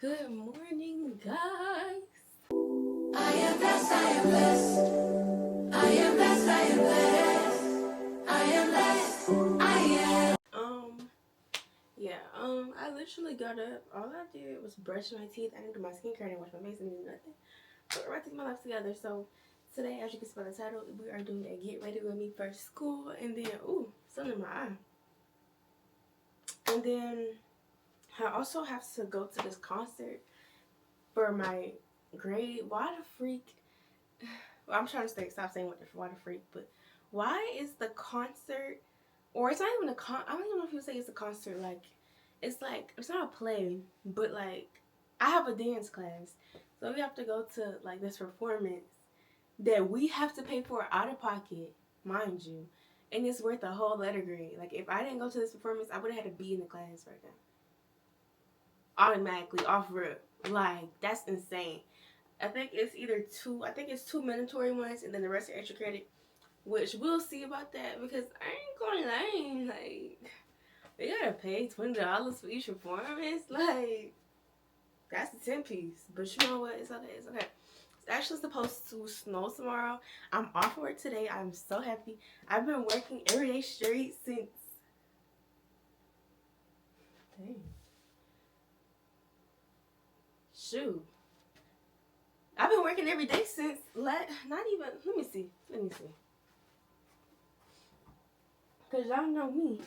Good morning, guys. I am blessed, I am blessed. I am blessed, I am blessed. I am blessed, I am. I literally got up. All I did was brush my teeth. I didn't do my skincare, I didn't wash my face, and do nothing. But we're about to get my life together. So today, as you can see by the title, we are doing a get ready with me for school, and then something in my eye. And then I also have to go to this concert for my grade. Why the freak? Well, I'm trying to stop saying why the freak, but why is the concert, or it's not even I don't even know if you say it's a concert, like it's not a play, but like I have a dance class, so we have to go to like this performance that we have to pay for out of pocket, mind you, and it's worth a whole letter grade. Like if I didn't go to this performance, I would have had to be in the class right now, automatically off rip. Like that's insane. I think it's two mandatory ones and then the rest are extra credit, which we'll see about that because I ain't going to lie, like they gotta pay $20 for each performance. Like that's a 10-piece. But you know what? It's okay. It's okay. It's actually supposed to snow tomorrow. I'm off work today. I'm so happy. I've been working every day straight since. Dang. Shoot. I've been working every day since let me see. Cause y'all know me.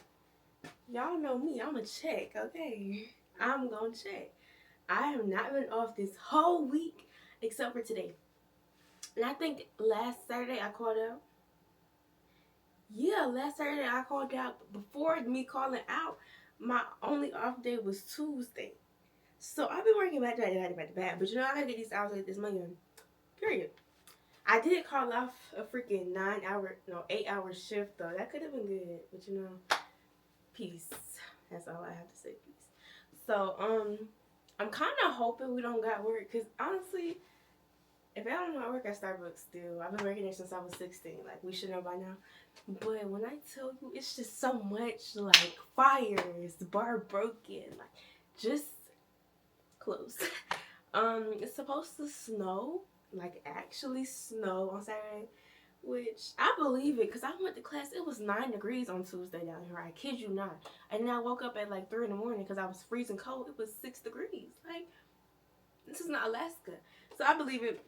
Y'all know me. I'ma check, okay? I'm gonna check. I have not been off this whole week except for today. And I think last Saturday I called out. Yeah, last Saturday I called out. Before me calling out, my only off day was Tuesday. So I've been working back to back. But you know, I gotta get these hours, get this money on. Period. I did call off a freaking 8-hour shift though. That could have been good. But you know, peace. That's all I have to say, peace. So, I'm kind of hoping we don't got work. Because honestly, if I don't know, I work at Starbucks still. I've been working there since I was 16. Like, we should know by now. But when I tell you, it's just so much, like, fires, bar broken, like, just close. It's supposed to snow, like, actually snow on Saturday, which I believe it because I went to class. It was 9 degrees on Tuesday down here. I kid you not. And then I woke up at like 3 in the morning because I was freezing cold. It was 6 degrees. Like, this is not Alaska. So I believe it.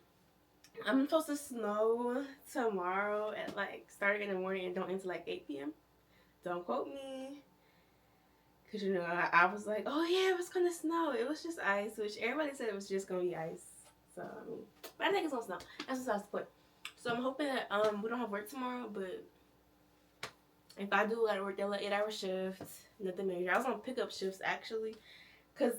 I'm supposed to snow tomorrow at like starting in the morning and don't end until like 8 p.m. Don't quote me. Because, you know, I was like, oh yeah, it was going to snow. It was just ice, which everybody said it was just going to be ice. So, I mean, but I think it's going to snow. That's what I was put. So I'm hoping that we don't have work tomorrow, but if I do gotta work that little 8-hour shift, nothing major. I was on pickup shifts actually, cause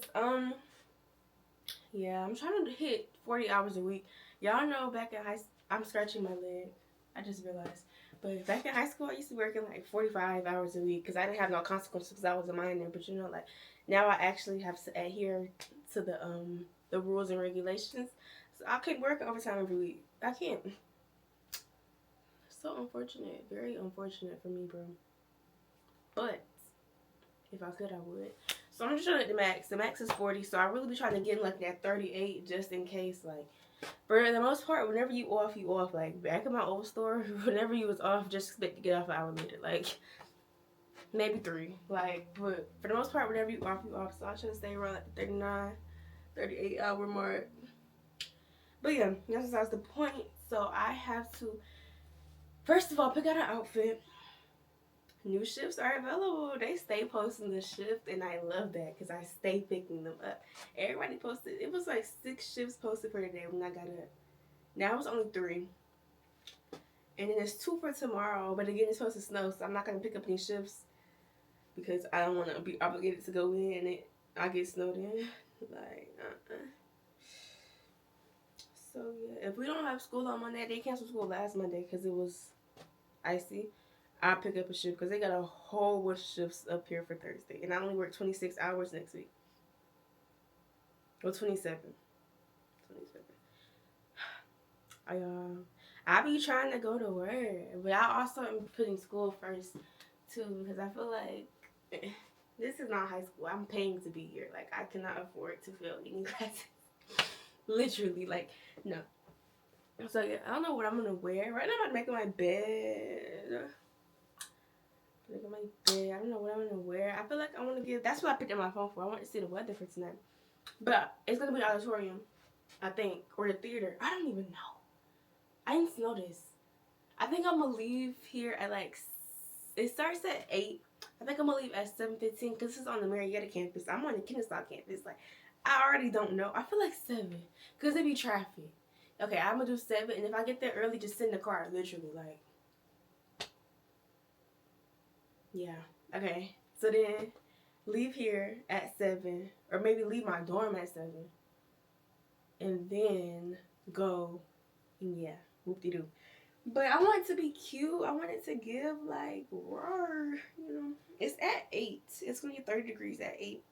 yeah, I'm trying to hit 40 hours a week. Y'all know back in high school, I'm scratching my leg. I just realized. But back in high school, I used to work in like 45 hours a week because I didn't have no consequences because I was a minor. But you know, like now I actually have to adhere to the rules and regulations. So I can't work overtime every week. I can't. So unfortunate. Very unfortunate for me, bro. But if I could, I would. So I'm just trying to hit the max. The max is 40, so I really be trying to get in like that 38 just in case. Like, for the most part, whenever you off, you off. Like, back in my old store, whenever you was off, just expect to get off an hour later. Like, maybe 3. Like, but for the most part, whenever you off, you off. So I try to stay around like the 39, 38 hour mark. But yeah, that's besides the point. So I have to, first of all, pick out an outfit. New shifts are available. They stay posting the shift, and I love that because I stay picking them up. Everybody posted. It was like 6 shifts posted for the day when I got up. Now it's only 3. And then there's 2 for tomorrow. But again, it's supposed to snow, so I'm not going to pick up any shifts because I don't want to be obligated to go in and I get snowed in. Like, So, yeah. If we don't have school on Monday, they canceled school last Monday because it was icy. I'll pick up a shift because they got a whole bunch of shifts up here for Thursday. And I only work 26 hours next week. Well, 27. 27. I be trying to go to work. But I also am putting school first, too. Because I feel like This is not high school. I'm paying to be here. Like, I cannot afford to fail any classes. Literally, like, no. So, yeah, I don't know what I'm going to wear. Right now, I'm making my bed. Making my bed. I don't know what I'm going to wear. I feel like I want to give... That's what I picked up my phone for. I want to see the weather for tonight. But it's going to be the auditorium, I think. Or the theater. I don't even know. I didn't know this. I think I'm going to leave here at, like... It starts at 8. I think I'm going to leave at 7:15 because this is on the Marietta campus. I'm on the Kennesaw campus. Like, I already don't know. I feel like 7 because there be traffic. Okay, I'm going to do 7. And if I get there early, just sit in the car. Literally, like. Yeah. Okay. So then, leave here at 7. Or maybe leave my dorm at 7. And then go. And yeah. Whoop-de-doo. But I want it to be cute. I want it to give, like, roar, you know. It's at 8. It's going to be 30 degrees at 8.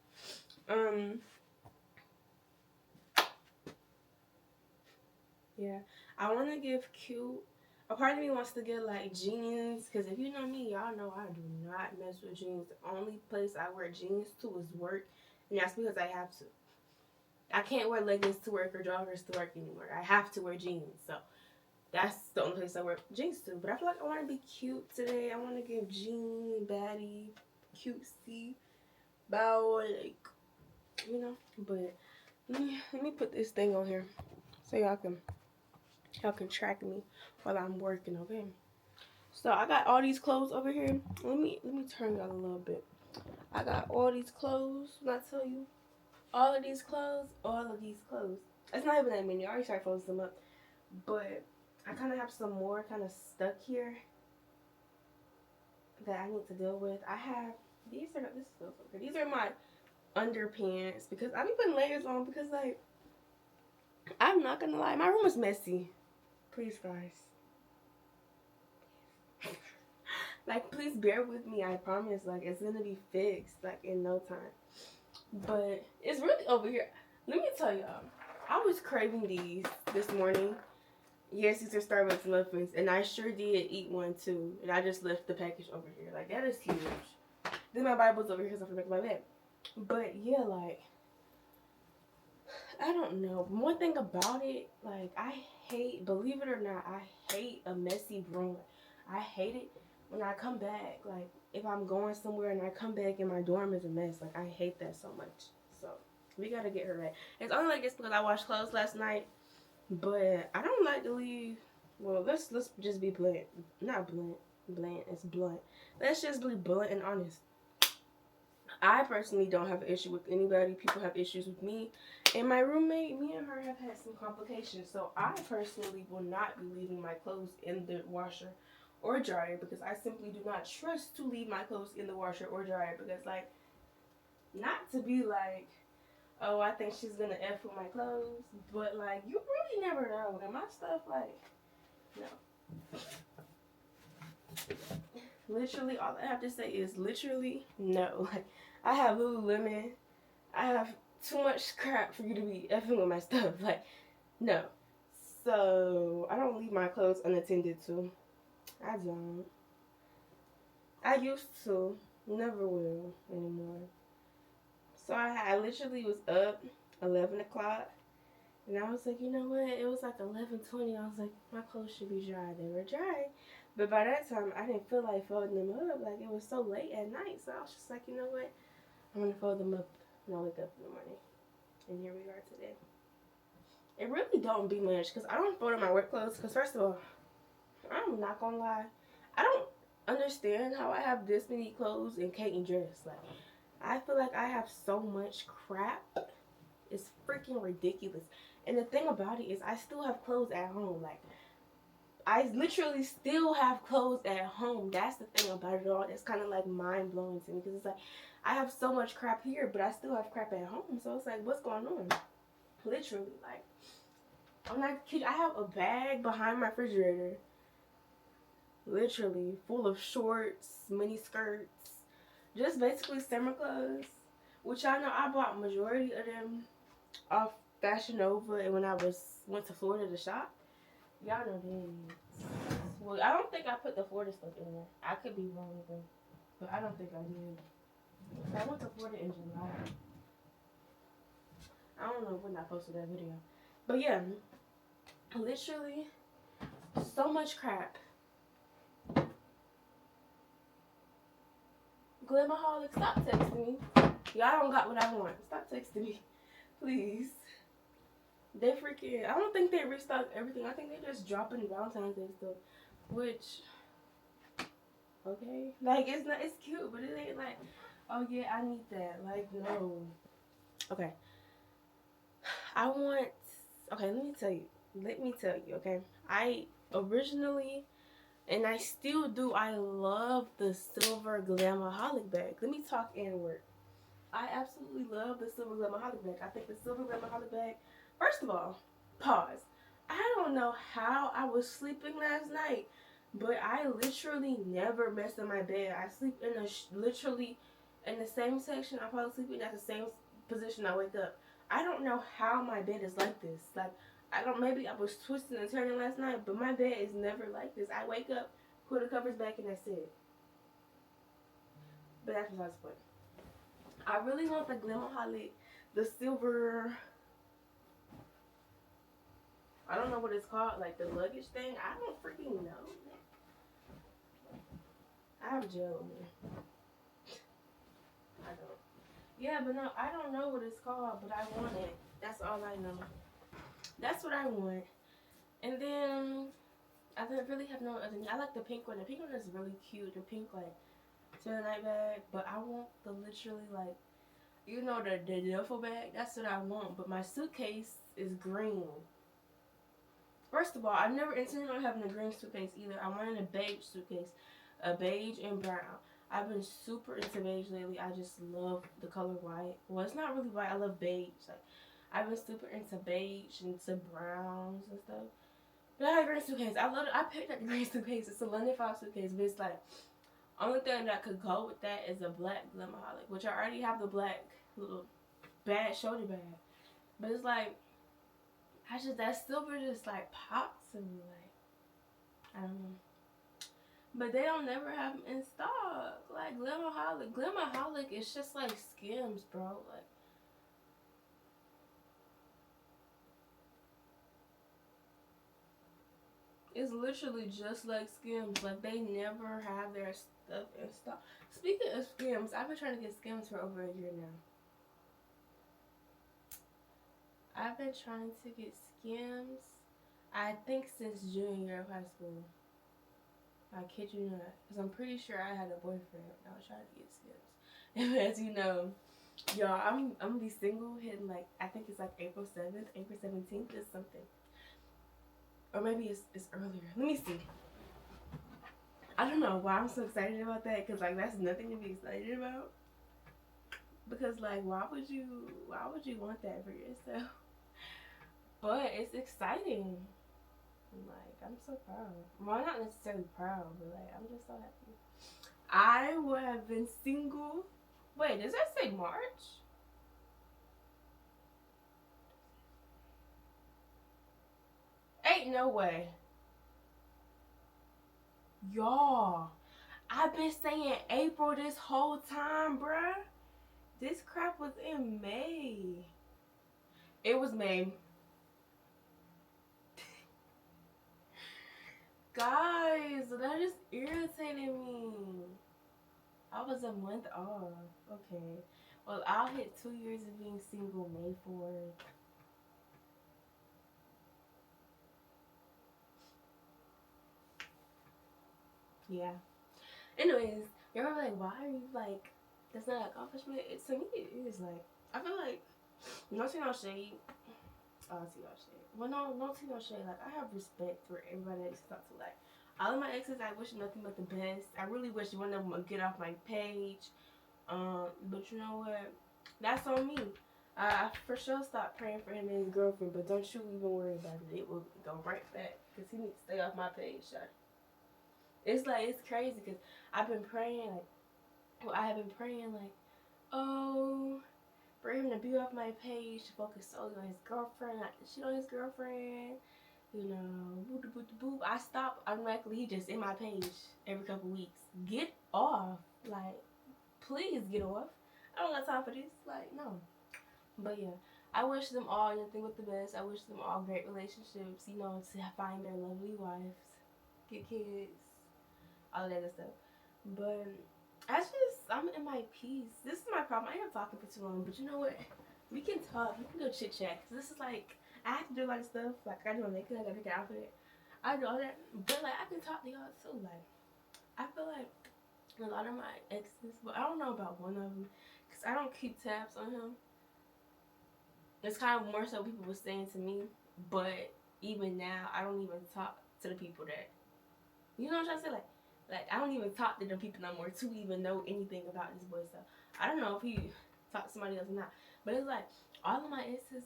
Yeah. I want to give cute. A part of me wants to get, like, jeans. Because if you know me, y'all know I do not mess with jeans. The only place I wear jeans to is work. And that's because I have to. I can't wear leggings to work or joggers to work anymore. I have to wear jeans. So. That's the only place I wear jeans to. But I feel like I want to be cute today. I want to give jean, baddie, cutesy, bow, like, you know. But let me put this thing on here so y'all can track me while I'm working, okay? So I got all these clothes over here. Let me turn y'all a little bit. I got all these clothes. When I tell you, all of these clothes, It's not even that many. I already started folding them up, but I kind of have some more kind of stuck here that I need to deal with. I have, these are my underpants because I be putting layers on because, like, I'm not going to lie. My room is messy. Please, guys. Like, please bear with me. I promise. Like, it's going to be fixed, like, in no time. But it's really over here. Let me tell y'all. I was craving these this morning. Yes, these are Starbucks muffins, and I sure did eat one too. And I just left the package over here. Like, that is huge. Then my Bible's over here, so I can make my bed. But yeah, like, I don't know. One thing about it, like, I hate, believe it or not, I hate a messy room. I hate it when I come back. Like, if I'm going somewhere and I come back and my dorm is a mess, like, I hate that so much. So we gotta get her right. It's only like this because I washed clothes last night. But I don't like to leave. Well, let's just be blunt. Not blunt. It's blunt. Let's just be blunt and honest. I personally don't have an issue with anybody. People have issues with me. And my roommate, me and her have had some complications. So I personally will not be leaving my clothes in the washer or dryer because I simply do not trust to leave my clothes in the washer or dryer because, like, not to be like, oh, I think she's gonna F with my clothes. But, like, you really never know. And my stuff, like, no. Literally, all I have to say is literally no. Like, I have Lululemon. I have too much crap for you to be effing with my stuff. Like, no. So, I don't leave my clothes unattended to. I don't. I used to. Never will anymore. So I literally was up 11 o'clock. And I was like, you know what? It was like 11:20. I was like, my clothes should be dry. They were dry. But by that time, I didn't feel like folding them up. Like, it was so late at night. So I was just like, you know what? I'm going to fold them up when I wake up in the morning. And here we are today. It really don't be much because I don't fold up my work clothes. Because first of all, I'm not going to lie. I don't understand how I have this many clothes and can't dress. Like, I feel like I have so much crap. It's freaking ridiculous. And the thing about it is I still have clothes at home. Like, I literally still have clothes at home. That's the thing about it all. That's kind of like mind-blowing to me. Because it's like, I have so much crap here, but I still have crap at home. So it's like, what's going on? Literally, like, I'm not kidding. I have a bag behind my refrigerator. Literally, full of shorts, mini skirts. Just basically summer clothes. Which y'all know I bought majority of them off Fashion Nova and when I went to Florida to shop. Y'all know this. Well, I don't think I put the Florida stuff in there. I could be wrong though. But I don't think I did. I went to Florida in July. I don't know when I posted that video. But yeah, literally so much crap. Glamaholic, stop texting me. Y'all don't got what I want. Stop texting me. Please. They freaking, I don't think they restocked everything. I think they just dropping Valentine's Day stuff. Which, okay. Like, it's not, it's cute, but it ain't like, oh yeah, I need that. Like, no. Okay. I want, okay, let me tell you, okay. I originally, and I still do, I love the silver Glamaholic bag. Let me talk and work. I absolutely love the silver Glamaholic bag. I think the silver Glamaholic bag, first of all, pause. I don't know how I was sleeping last night, but I literally never mess in my bed. I sleep in literally in the same section I fall asleep in, at the same position I wake up. I don't know how my bed is like this. Like, I don't, maybe I was twisting and turning last night, but my bed is never like this. I wake up, put the covers back, and that's it. But that's besides the point. I really want the Glamaholic, the silver, I don't know what it's called, like the luggage thing. I don't freaking know. I have gel in there. I don't. Yeah, but no, I don't know what it's called, but I want it. That's all I know. That's what I want. And then, I really have no other. I like the pink one. The pink one is really cute. The pink, like, night bag. But I want the literally, like, you know, the duffel bag. That's what I want. But my suitcase is green. First of all, I never intended on having a green suitcase either. I wanted a beige suitcase. A beige and brown. I've been super into beige lately. I just love the color white. Well, it's not really white. I love beige. Like, I've been super into beige and into browns and stuff. But I had a green suitcase. I love it. I picked up the green suitcase. It's a London Fog suitcase. But it's like, only thing that could go with that is a black Glamaholic. Which I already have the black little bag shoulder bag. But it's like, that silver just like pops to me. Like, I don't know. But they don't never have them in stock. Like Glamaholic is just like Skims, bro. Like, it's literally just like Skims. Like, they never have their stuff in stock. Speaking of Skims, I've been trying to get Skims for over a year now. I've been trying to get Skims, I think, since junior year of high school. I kid you not. Because I'm pretty sure I had a boyfriend when I was trying to get Skims. And as you know, y'all, I'm going to be single hitting, like, I think it's like April 7th, April 17th is something. Or maybe it's earlier. Let me see. I don't know why I'm so excited about that. Because, like, that's nothing to be excited about. Because, like, why would you want that for yourself? But it's exciting. Like, I'm so proud. Well, not necessarily proud, but like, I'm just so happy. I would have been single. Wait, does that say March? Ain't no way. Y'all, I've been saying April this whole time, bruh. This crap was in May. It was May. Guys, that just irritated me. I was a month off. Okay. Well, I'll hit 2 years of being single May 4th. Yeah. Anyways, you're like, why are you like, that's not an accomplishment? To me, it is like, I feel like, no tea, no shade. Oh, tea, no shade. Well, no tea, no shade. Like, I have respect for everybody that I talk to. Like, all of my exes, I wish nothing but the best. I really wish one of them would get off my page. But you know what? That's on me. I for sure stopped praying for him and his girlfriend, but don't you even worry about it. It will go right back. Because he needs to stay off my page, shot. It's like, it's crazy because I've been praying, like, well, I have been praying, like, oh, for him to be off my page, to focus solely on his girlfriend, not to cheat on his girlfriend, you know, boo boo boo. I stop automatically. He just in my page every couple weeks. Get off, like, please get off. I don't got time for this. Like, no. But yeah, I wish them all nothing but the best. I wish them all great relationships, you know, to find their lovely wives, get kids, all of that good stuff. But I'm in my peace. This is my problem. I am talking for too long, but you know what? We can talk. We can go chit chat. Cause this is like, I have to do a lot of stuff. Like, I do my makeup, I gotta pick an outfit. I do all that. But like, I can talk to y'all too. Like, I feel like a lot of my exes, but I don't know about one of them. Cause I don't keep tabs on him. It's kind of more so people were saying to me, but even now, I don't even talk to the people that, you know what I'm trying to say? Like I don't even talk to the people no more to even know anything about this boy stuff. I don't know if he talked to somebody else or not, but it's like all of my exes,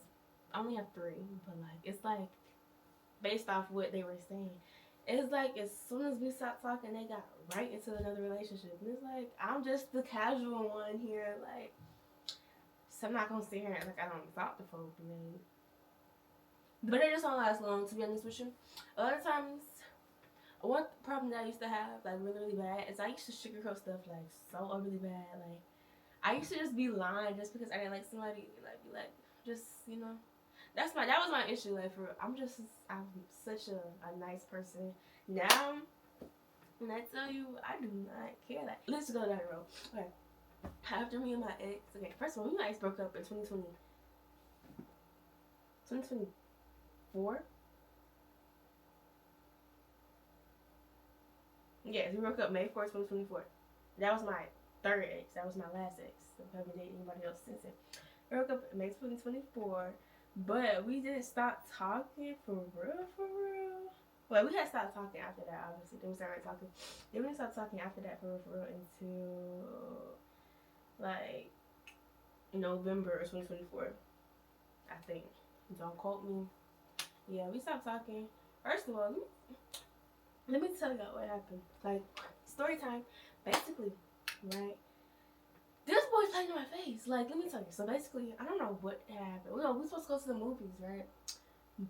I only have 3, but like it's like based off what they were saying. It's like as soon as we stopped talking, they got right into another relationship. And it's like I'm just the casual one here, like. So I'm not gonna sit here and like I don't talk to folks, man. But it just don't last long, to be honest with you. A lot of times, one problem that I used to have, like really bad, is I used to sugarcoat stuff like so overly bad. Like I used to just be lying just because I didn't like somebody. Like be like, just you know, that was my issue. Like I'm such a nice person now. And I tell you, I do not care. Like let's go down the road. Okay. After me and my ex, okay, first of all, me and my ex broke up in 2024. Yes, we broke up May 4th, 2024. That was my 3rd ex. That was my last ex. I haven't dated anybody else since then. We broke up May 2024, but we didn't stop talking for real. Well, we had stopped talking after that, obviously. Then we started talking. Then we didn't stop talking after that for real until like November 2024, I think. Don't quote me. Yeah, we stopped talking. First of all, let me tell y'all what happened. Like, story time. Basically, right? This boy's playing in my face. Like, let me tell you. So basically, I don't know what happened. We were supposed to go to the movies, right?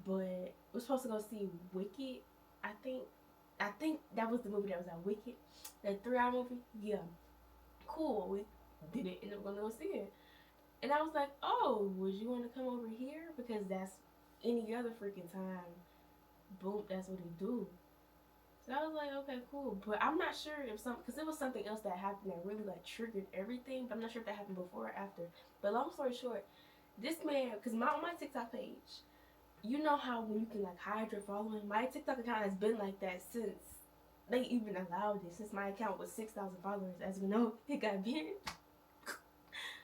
But we're supposed to go see Wicked. I think that was the movie that was at Wicked. That 3-hour movie. Yeah. Cool. We didn't end up going to go see it. And I was like, oh, would you want to come over here? Because that's any other freaking time. Boom, that's what he do. So I was like, okay, cool. But I'm not sure if because it was something else that happened that really like triggered everything. But I'm not sure if that happened before or after. But long story short, this man, because on my TikTok page, you know how when you can like hide your following? My TikTok account has been like that since they even allowed it. Since my account was 6,000 followers. As we know, it got banned.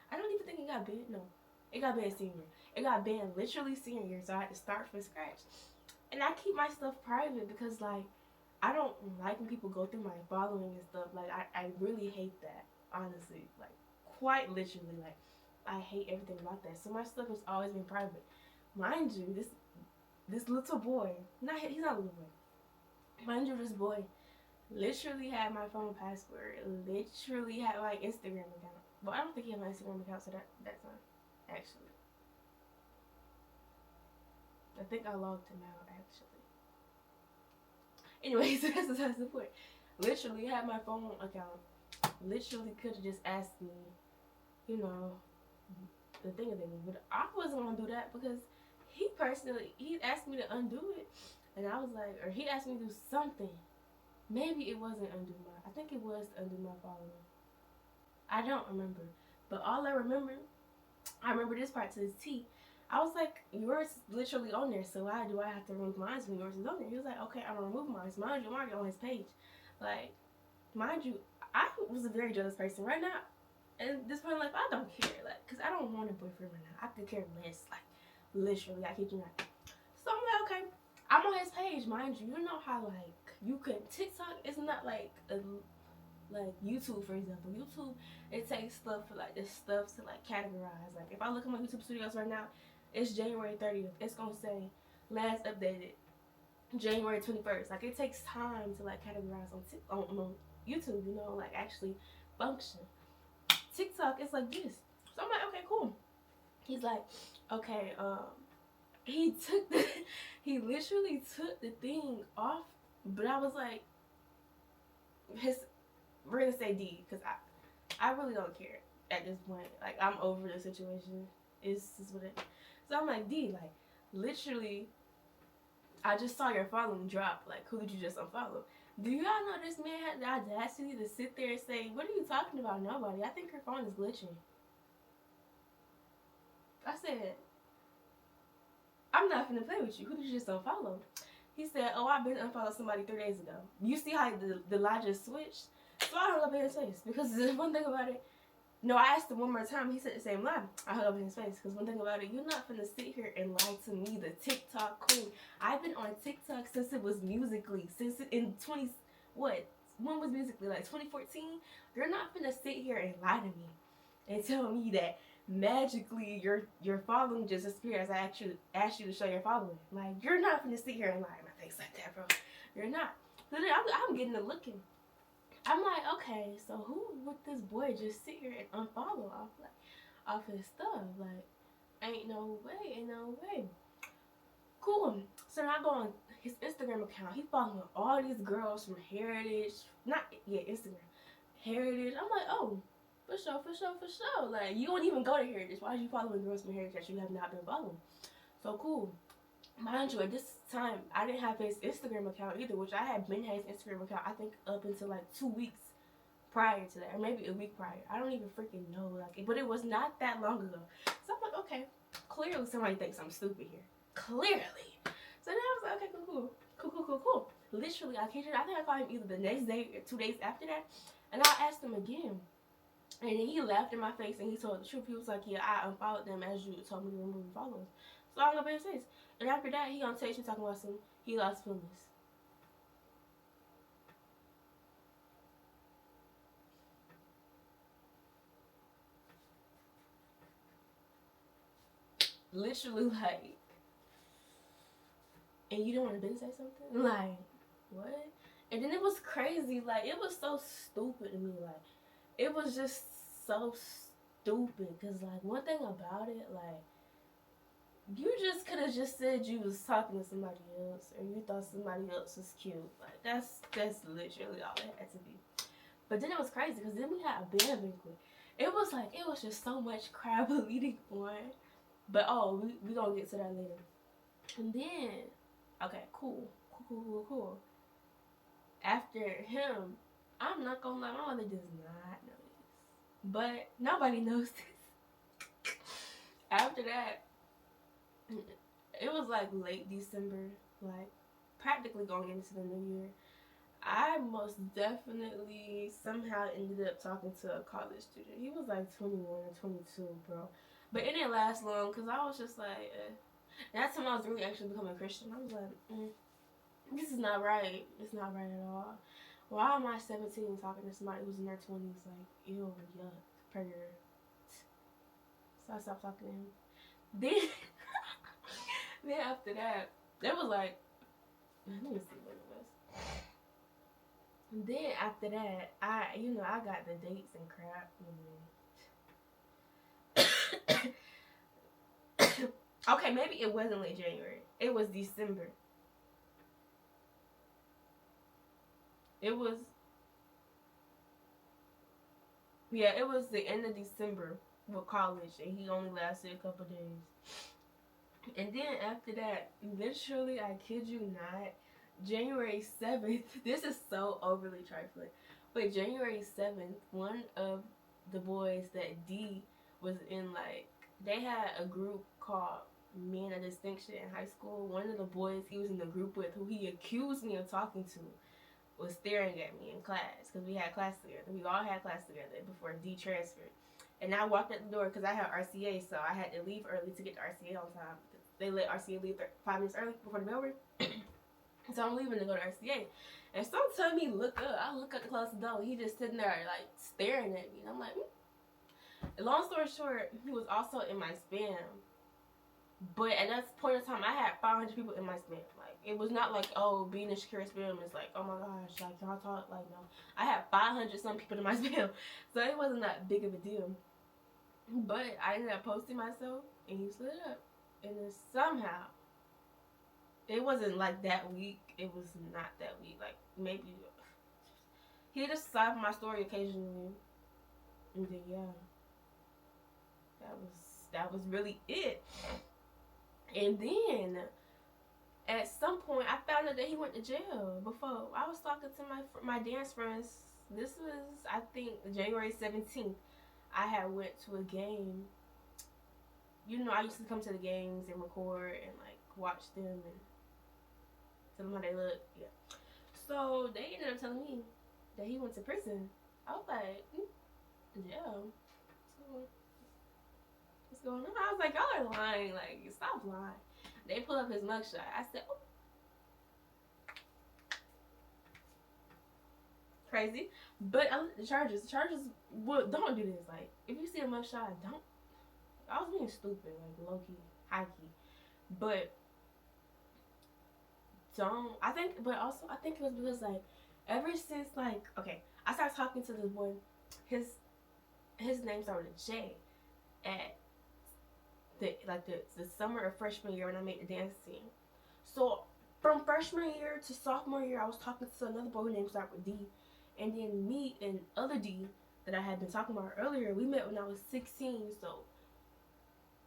I don't even think it got banned. No, it got banned senior. It got banned literally senior, so I had to start from scratch. And I keep my stuff private because like I don't like when people go through my following and stuff. Like I really hate that, honestly. Like quite literally, like I hate everything about that. So my stuff has always been private. Mind you, this little boy, he's not a little boy. Mind you, this boy literally had my phone password. Literally had my Instagram account. But I don't think he had my Instagram account, so that's not actually. I think I logged him out actually. Anyways, that's the point. Literally had my phone account. Literally could have just asked me, you know, the thing of it. But I wasn't gonna do that because he asked me to undo it, and I was like, or he asked me to do something. Maybe it wasn't I think it was undo my following. I don't remember. But all I remember this part to this T. I was like, yours is literally on there, so why do I have to remove mine when yours is on there? He was like, okay, I'm gonna remove mine. Mind you, I'm already on his page. Like, mind you, I was a very jealous person right now. And this point, like, I don't care, like, because I don't want a boyfriend right now. I could care less, like, literally, I kid you not. So I'm like, okay, I'm on his page, mind you. You know how, like, you can, TikTok is not like YouTube, for example. YouTube, it takes stuff for like this stuff to like categorize. Like if I look at my YouTube studios right now, it's January 30th. It's gonna say last updated January 21st. Like it takes time to like categorize on YouTube, you know, like actually function. TikTok, it's like this. So I'm like, okay, cool. He's like, okay, he literally took the thing off, but I was like, we're gonna say D, because I really don't care. at this point. Like, I'm over the situation. It's what it is. So I'm like, D, like, literally, I just saw your following drop. Like, who did you just unfollow? Do y'all know this man had the audacity to sit there and say, what are you talking about? Nobody. I think her phone is glitching. I said, I'm not finna play with you. Who did you just unfollow? He said, oh, I've been unfollowed somebody 3 days ago. You see how the lie just switched? So I hung up in his face. Because one thing about it, no, I asked him one more time. He said the same lie. I hung up in his face. Because one thing about it, you're not finna sit here and lie to me, the TikTok queen. I've been on TikTok since it was Musically. Since in when was Musically? Like 2014? You're not finna sit here and lie to me and tell me that magically your following just disappeared as I asked you to show your following. Like, you're not finna sit here and lie in my face like that, bro. You're not. So then I'm getting to looking. I'm like, okay, so who would this boy just sit here and unfollow off his stuff? Like, ain't no way. Cool. So now I go on his Instagram account. He following all these girls from Heritage, Instagram, Heritage. I'm like, oh, for sure. Like, you don't even go to Heritage. Why are you following girls from Heritage that you have not been following? So cool. Mind you, at this time, I didn't have his Instagram account either, which I had been had his Instagram account, I think, up until like 2 weeks prior to that, or maybe a week prior. I don't even freaking know, like, but it was not that long ago. So I'm like, okay, clearly somebody thinks I'm stupid here. Clearly. So then I was like, okay, cool. Literally, I think I called him either the next day or 2 days after that, and I asked him again. And then he laughed in my face and he told the truth. He was like, yeah, I unfollowed them as you told me to remove followers. So I hung up in his face. And after that, he gonna text me talking about he lost feelings. Literally, like, and you don't want to say something? Like, what? And then it was crazy. Like, it was so stupid to me. Like, it was just so stupid. Because, like, one thing about it, like, you just could have just said you was talking to somebody else, or you thought somebody else was cute. Like, that's literally all it had to be. But then it was crazy because then we had a band banquet. It was just so much crab leading on. But we gonna get to that later. And then, okay, cool. After him, I'm not gonna lie, my mother does not know this, but nobody knows this. After that, it was like late December, like practically going into the new year. I most definitely somehow ended up talking to a college student. He was like 21 or 22, bro. But it didn't last long because I was just like, that's when I was really actually becoming a Christian. I was like, this is not right. It's not right at all. Why am I 17 talking to somebody who's in their 20s? Like, ew, yuck, pervert. So I stopped talking to him. Then after that, it was like, let me see what it was. Then after that, I got the dates and crap. Okay, maybe it wasn't late January. It was December. It was the end of December with college, and he only lasted a couple days. And then after that, literally, I kid you not, January 7th, this is so overly trifling, but January 7th, one of the boys that D was in, like, they had a group called Men of Distinction in high school. One of the boys he was in the group with, who he accused me of talking to, was staring at me in class, because we had class together. We all had class together before D transferred. And I walked out the door because I had RCA, so I had to leave early to get to RCA on time. They let RCA leave 5 minutes early before the bell rang. So I'm leaving to go to RCA. And someone told me, look up. I look up to close the door. He just sitting there, like, staring at me. And I'm like, Long story short, he was also in my spam. But at that point in time, I had 500 people in my spam. Like, it was not like, oh, being in secure spam is like, oh my gosh, like, y'all talk, like, no. I had 500 some people in my spam. So it wasn't that big of a deal. But I ended up posting myself, and he slid up. And then somehow, it wasn't like that week. It was not that week. Like, maybe he just saw my story occasionally. And then, yeah. that was really it. And then at some point, I found out that he went to jail. Before I was talking to my dance friends. This was, I think, January 17th. I had went to a game. You know, I used to come to the games and record and like watch them and tell them how they look. Yeah. So they ended up telling me that he went to prison. I was like, yeah. So what's going on? I was like, y'all are lying. Like, stop lying. They pull up his mugshot. I said, oh. Crazy. But I looked at the charges. The charges, well, don't do this. Like, if you see a mugshot, don't. I was being stupid, like, low key, high key. But don't. I think, but also, I think it was because, like, ever since, like, okay, I started talking to this boy. His name started with a J. At the summer of freshman year when I made the dance team. So from freshman year to sophomore year, I was talking to another boy whose name started with D, and then me and other D that I had been talking about earlier, we met when I was 16. So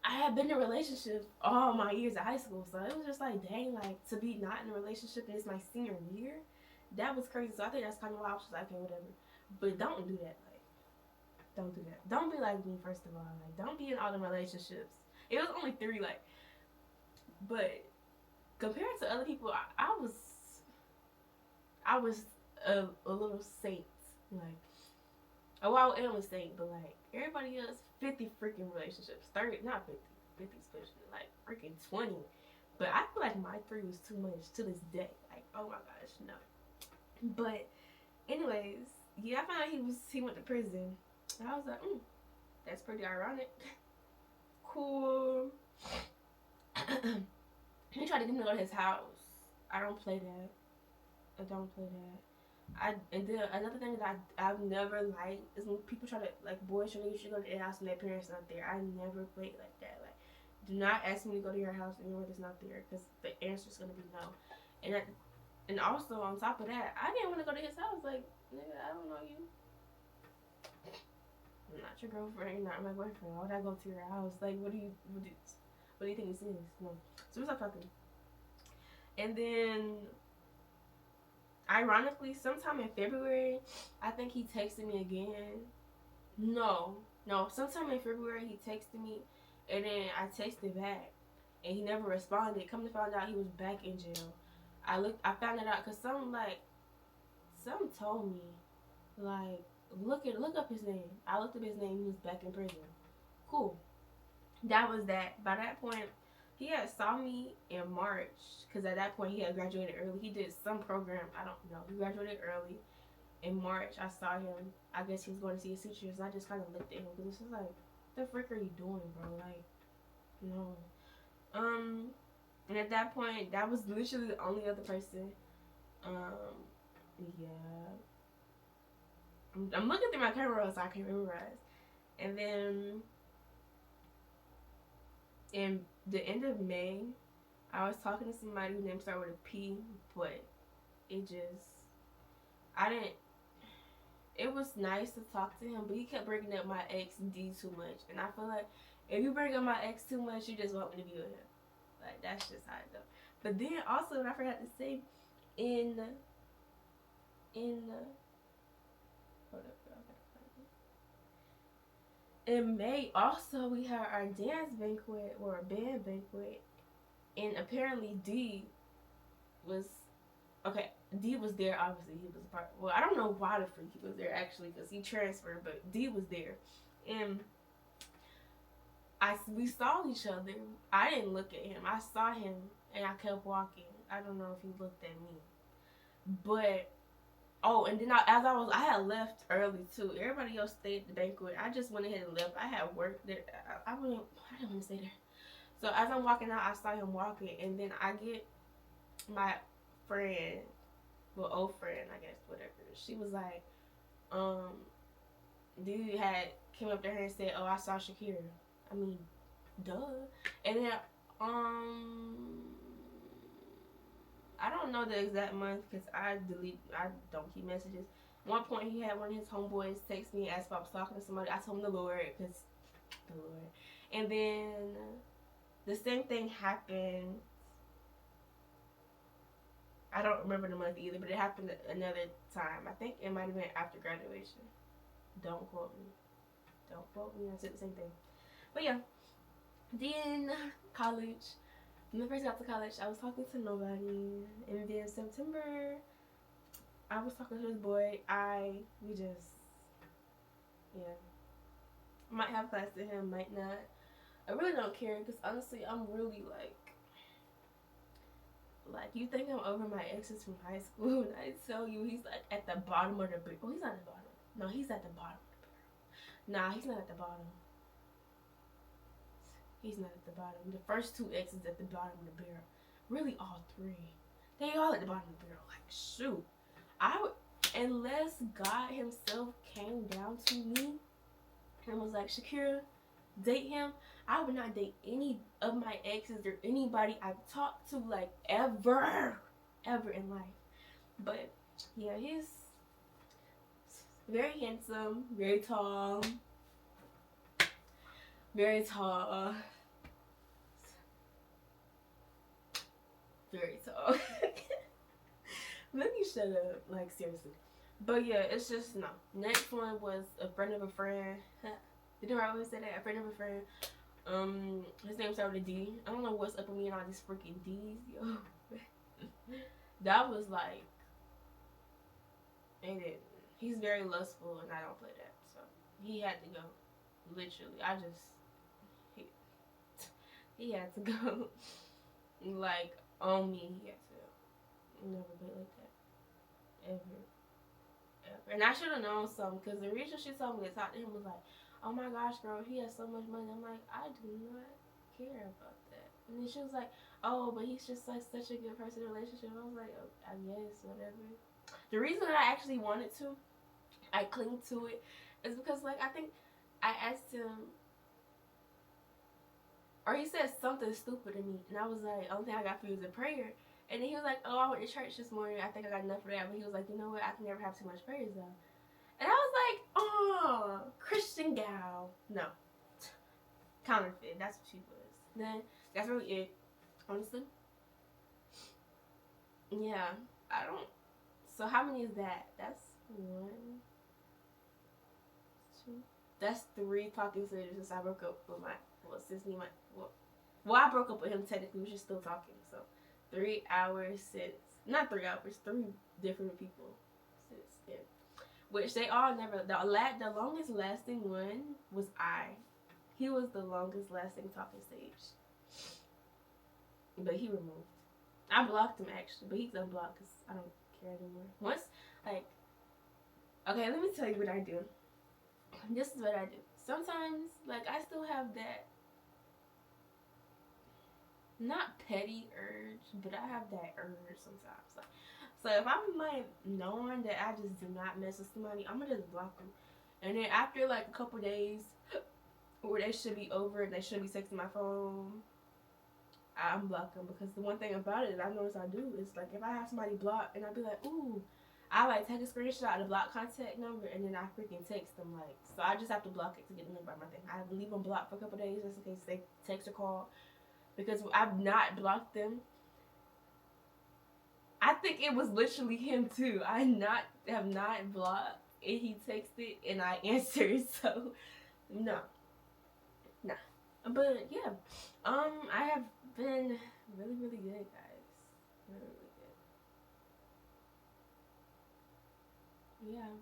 I had been in a relationship all my years of high school. So it was just like, dang, like to be not in a relationship and it's my senior year, that was crazy. So I think that's kind of why I was just like, okay, whatever. But don't do that. Like, don't do that. Don't be like me, first of all. Like, don't be in all the relationships. It was only 3, like, but compared to other people, I was a little saint. Like, oh, I am a saint, but like everybody else, 50 freaking relationships, 30, not 50, 50 especially, like freaking 20. But I feel like my 3 was too much to this day. Like, oh my gosh, no. But anyways, yeah, I found out he went to prison. And I was like, that's pretty ironic. Cool. He tried to get me to go to his house. I don't play that. And then another thing that I've never liked is when people try to, like, boys try to get you to go to their house and their parents not there. I never played like that. Like, do not ask me to go to your house and your mother's not there, because the answer's gonna be no. And also on top of that, I didn't want to go to his house. Like, nigga, I don't know you. I'm not your girlfriend. You're not my boyfriend. Why would I go to your house? Like, what do you think this is? No. So we stopped talking. And then, ironically, sometime in February, I think he texted me again. No, sometime in February he texted me, and then I texted back, and he never responded. Come to find out, he was back in jail. I found it out because some told me, like, look up his name. I looked up his name. He was back in prison. Cool. That was that. By that point, he had saw me in March, because at that point he had graduated early. He did some program. I don't know. He graduated early. In March, I saw him. I guess he was going to see his teachers. And I just kind of looked at him because it's just like, what the frick are you doing, bro? Like, no. And at that point, that was literally the only other person. Yeah. I'm looking through my camera roll so I can memorize. And then in the end of May, I was talking to somebody whose name started with a P, but it was nice to talk to him, but he kept bringing up my ex D too much. And I feel like if you bring up my ex too much, you just want me to be with him. Like, that's just how it goes. But then also, what I forgot to say, in May, also, we had our dance banquet, or a band banquet, and apparently D was there, obviously. He was a part. Well, I don't know why the freak he was there, actually, because he transferred, but D was there. And we saw each other. I didn't look at him. I saw him, and I kept walking. I don't know if he looked at me. But, and then I had left early, too. Everybody else stayed at the banquet. I just went ahead and left. I had work there. I didn't want to stay there. So, as I'm walking out, I saw him walking, and then I get my friend, old friend, I guess, whatever. She was like, dude came up to her and said, "Oh, I saw Shakira." I mean, duh. And then, I don't know the exact month because I don't keep messages. One point, he had one of his homeboys text me, asked if I was talking to somebody. I told him the Lord, because The Lord. And then the same thing happened. I don't remember the month either, but it happened another time. I think it might have been after graduation. Don't quote me. Don't quote me. I said the same thing. But yeah. Then college. When I first got to college, I was talking to nobody. And then September, I was talking to this boy. We just, yeah. Might have class to him, might not. I really don't care because honestly, I'm really like you think I'm over my exes from high school, and I tell you he's like at the bottom of the barrel. Oh, he's not at the bottom. No, he's at the bottom of the barrel. Nah, he's not at the bottom. He's not at the bottom. The first two exes at the bottom of the barrel. Really, all three. They all at the bottom of the barrel. Like, shoot. Unless God himself came down to me and was like, Shakira, date him, I would not date any of my exes or anybody I've talked to, like, ever in life. But yeah, he's very handsome, very tall, very tall, very tall. Let me shut up, like, seriously. But yeah, it's just, no. Next one was a friend of a friend. You know I always say that? A friend of a friend. His name started with a D. I don't know what's up with me and all these freaking D's, yo. That was like, and he's very lustful, and I don't play that, so he had to go. Literally, he had to go. Like, on me, he had to go. Never played like that, ever. And I should have known something, because the reason she told me to talk to him was like, oh my gosh, girl, he has so much money. I'm like, I do not care about that. And then she was like, oh, but he's just like such a good person in a relationship. I was like, oh, I guess, whatever. The reason that I actually wanted to, I cling to it, is because, like, I think I asked him, or he said something stupid to me, and I was like, only thing I got for you is a prayer. And then he was like, oh, I went to church this morning. I think I got enough for that. But he was like, you know what? I can never have too much prayers, though. And I was like, oh, Christian gal. No. Counterfeit. That's what she was. Then, that's really it. Honestly. Yeah. I don't. So, how many is that? That's 1, 2. That's 3 talking stages since I broke up with my. Well, I broke up with him technically. We're just still talking. So, 3 hours since. Not 3 hours. 3 different people since then. Which they all never. The longest lasting one was I. He was the longest lasting talking stage. But he removed. I blocked him actually, but he's unblocked because I don't care anymore. Once, like, okay, let me tell you what I do. This is what I do. Sometimes, like, I still have that, not petty urge, but I have that urge sometimes. Like, so if I'm like knowing that I just do not mess with somebody, I'm gonna just block them. And then after like a couple days, where they should be over and they shouldn't be texting my phone, I unblock them. Because the one thing about it that I notice I do is, like, if I have somebody blocked and I be like, ooh, I like take a screenshot of the block contact number and then I freaking text them, like, so I just have to block it to get the number by my thing. I leave them blocked for a couple days just in case they text or call. Because I've not blocked them. I think it was literally him too. I have not blocked, and he texted, and I answered. So, no, nah. But yeah, I have been really, really good, guys. Really, really good. Yeah,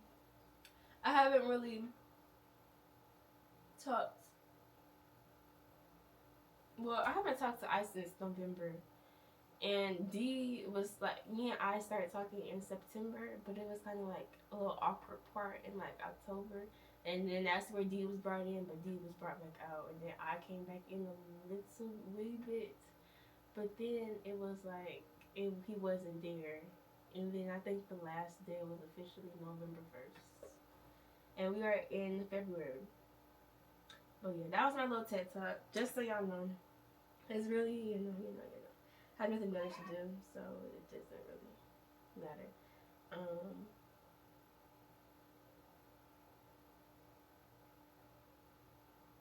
I haven't really talked. Well, I haven't talked to Ice since November. And D was like, me and I started talking in September, but it was kind of like a little awkward part in like October. And then that's where D was brought in, but D was brought back out. And then I came back in a little wee bit. But then it was like, he wasn't there. And then I think the last day was officially November 1st. And we are in February. But yeah, that was my little TED Talk. Just so y'all know. It's really, you know. I have nothing better to do, so it doesn't really matter.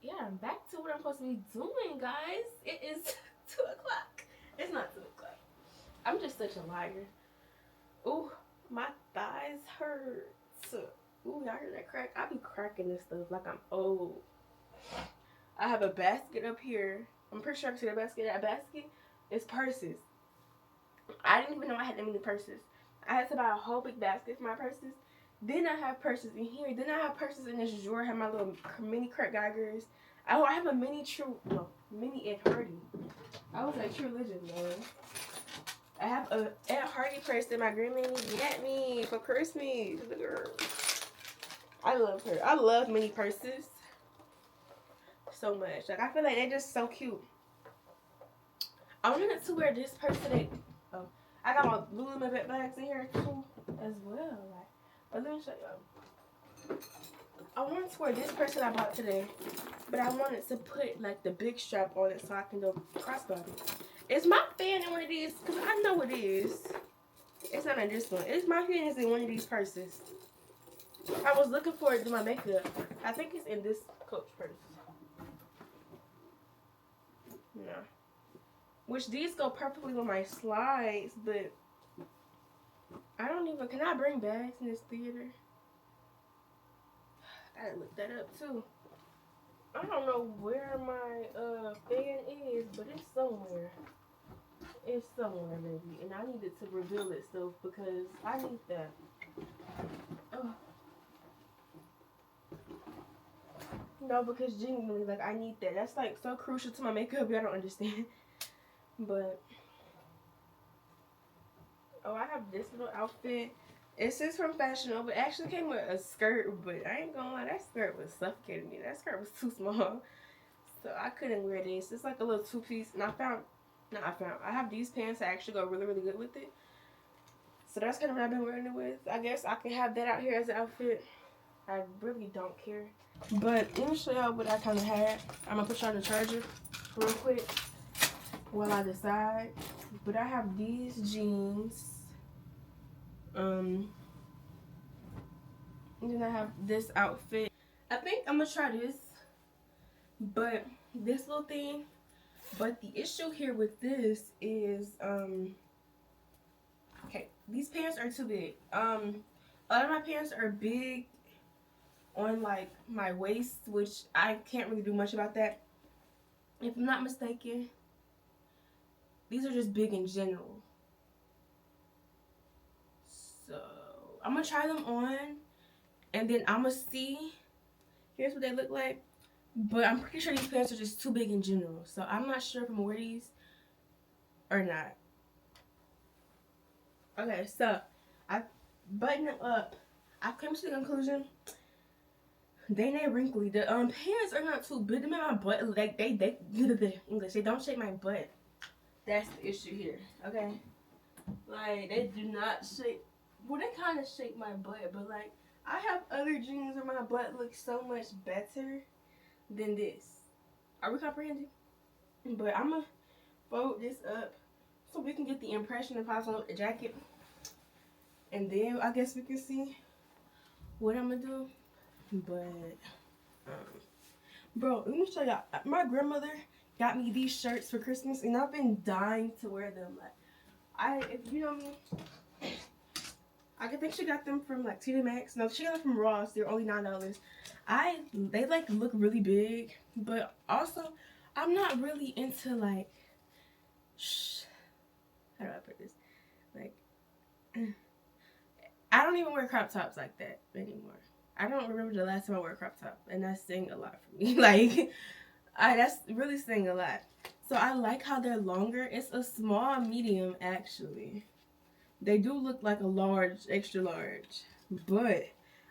Yeah, damn, back to what I'm supposed to be doing, guys. It is 2 o'clock. It's not 2 o'clock. I'm just such a liar. Ooh, my thighs hurt. Ooh, y'all hear that crack? I be cracking this stuff like I'm old. I have a basket up here. I'm pretty sure I can see the basket. That basket is purses. I didn't even know I had that many purses. I had to buy a whole big basket for my purses. Then I have purses in here. Then I have purses in this drawer. I have my little mini Kurt Geigers. I have a mini Ed Hardy. I was like True Religion, man. I have a Ed Hardy purse that my grandma got me for Christmas. The girl. I love her. I love mini purses so much. Like, I feel like they're just so cute. I wanted to wear this purse today. Oh, I got my Lululemon bags in here too as well. Like, but let me show y'all. I wanted to wear this purse that I bought today, but I wanted to put like the big strap on it so I can go crossbody. Is my fan in one of these? Cause I know it is. It's not in this one. It's my fan is in one of these purses. I was looking for it to do my makeup. I think it's in this Coach purse. No. Which these go perfectly with my slides, but I don't even, can I bring bags in this theater? I gotta look that up too. I don't know where my fan is, but it's somewhere. It's somewhere, maybe. And I needed to reveal it still because I need that. Oh. No, because genuinely, like, I need that. That's like so crucial to my makeup. I don't understand. But oh, I have this little outfit. It says from Fashion Nova. It actually came with a skirt, but I ain't gonna lie, that skirt was suffocating me. That skirt was too small, so I couldn't wear this. It's like a little two-piece, and I have these pants that actually go really, really good with it. So that's kind of what I've been wearing it with. I guess I can have that out here as an outfit. I really don't care. But let me show y'all what I kind of had. I'm gonna put y'all on the charger real quick while I decide. But I have these jeans. And then I have this outfit. I think I'm gonna try this, but this little thing. But the issue here with this is, okay, these pants are too big. A lot of my pants are big on like my waist, which I can't really do much about that. If I'm not mistaken, these are just big in general. So I'm gonna try them on, and then I'm gonna see. Here's what they look like. But I'm pretty sure these pants are just too big in general. So I'm not sure if I'm gonna wear these or not. Okay, so I button them up. I came to the conclusion they ain't wrinkly. The pants are not too big. They make my butt like they English. They don't shape my butt. That's the issue here. Okay, like they do not shape. Well, they kind of shape my butt, but like I have other jeans where my butt looks so much better than this. Are we comprehending? But I'm gonna fold this up so we can get the impression of how to look the jacket, and then I guess we can see what I'm gonna do. But bro, let me show y'all. My grandmother got me these shirts for Christmas, and I've been dying to wear them. Like, if you know me, I think she got them from like TJ Maxx. No, she got them from Ross. They're only $9. They like look really big, but also I'm not really into like. How do I put this? Like, I don't even wear crop tops like that anymore. I don't remember the last time I wore a crop top, and that's saying a lot for me. Like, that's really saying a lot. So I like how they're longer. It's a small medium, actually. They do look like a large, extra large, but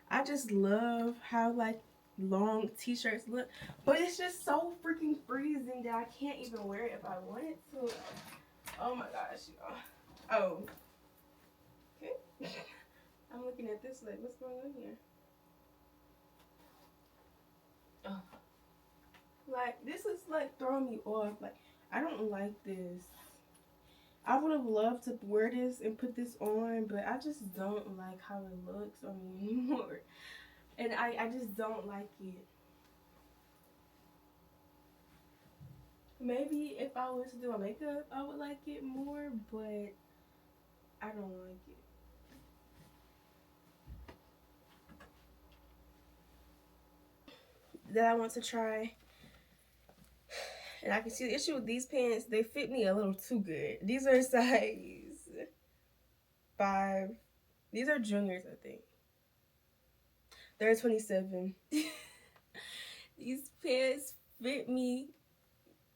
I just love how like long t-shirts look. But it's just so freaking freezing that I can't even wear it if I wanted to. Oh my gosh, y'all. Oh. Okay. I'm looking at this like, what's going on here? Oh. Like, this is like throwing me off. Like, I don't like this. I would have loved to wear this and put this on, but I just don't like how it looks on me anymore. And I just don't like it. Maybe if I was to do my makeup, I would like it more, but I don't like it. That I want to try. And I can see the issue with these pants, they fit me a little too good. These are size 5. These are juniors, I think. They're 27. These pants fit me.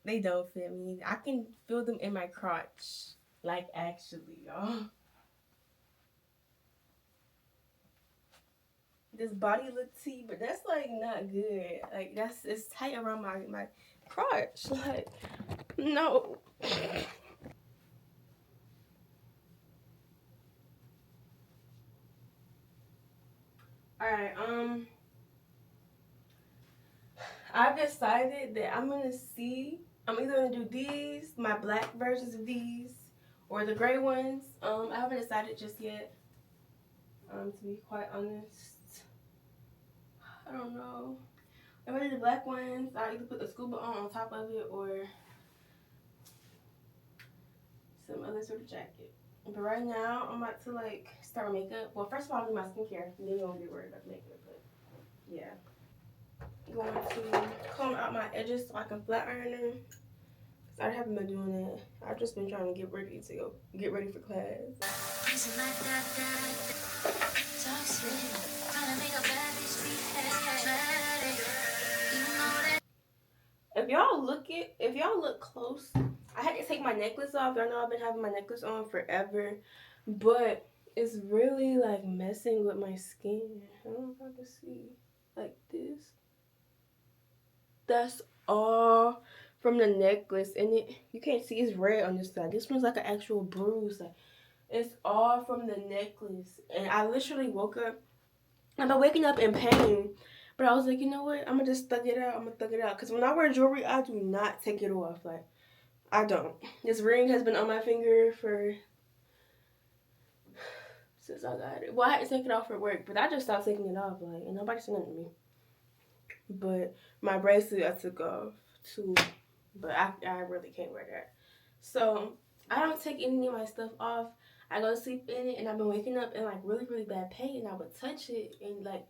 They don't fit me. I can feel them in my crotch. Like, actually, y'all. This body look tee, but that's like not good. Like, it's tight around my crotch. Like, no. Alright, I've decided that I'm either gonna do these, my black versions of these, or the gray ones. I haven't decided just yet. To be quite honest, I don't know. If I do the black ones, I'll either put the scuba on top of it or some other sort of jacket. But right now, I'm about to like start my makeup. Well, first of all, I'll do my skincare, and then you won't be worried about the makeup. But yeah, I'm going to comb out my edges so I can flat iron them. I haven't been doing that. I've just been trying to get ready for class. If y'all look close, I had to take my necklace off. Y'all know I've been having my necklace on forever, but it's really like messing with my skin. I don't know if I can see like this. That's all from the necklace, and you can't see it's red on this side. This one's like an actual bruise. Like, it's all from the necklace, and I literally woke up. I've been waking up in pain, but I was like, you know what? I'm gonna just thug it out. Because when I wear jewelry, I do not take it off. Like, I don't. This ring has been on my finger since I got it. Well, I had to take it off for work, but I just stopped taking it off. Like, and nobody said nothing to me. But my bracelet I took off too, but I really can't wear that. So I don't take any of my stuff off. I go to sleep in it, and I've been waking up in like really, really bad pain. And I would touch it, and like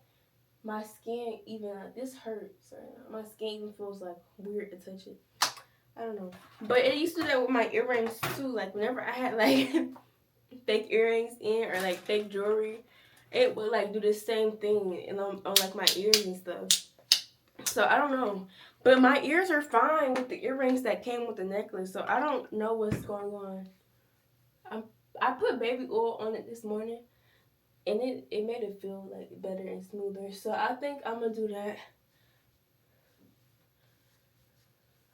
my skin even this hurts. My skin even feels like weird to touch it. I don't know, but it used to do that with my earrings too. Like whenever I had like fake earrings in or like fake jewelry, it would like do the same thing and on like my ears and stuff. So I don't know, but my ears are fine with the earrings that came with the necklace. So I don't know what's going on. I put baby oil on it this morning, and it made it feel like better and smoother. So I think I'm gonna do that.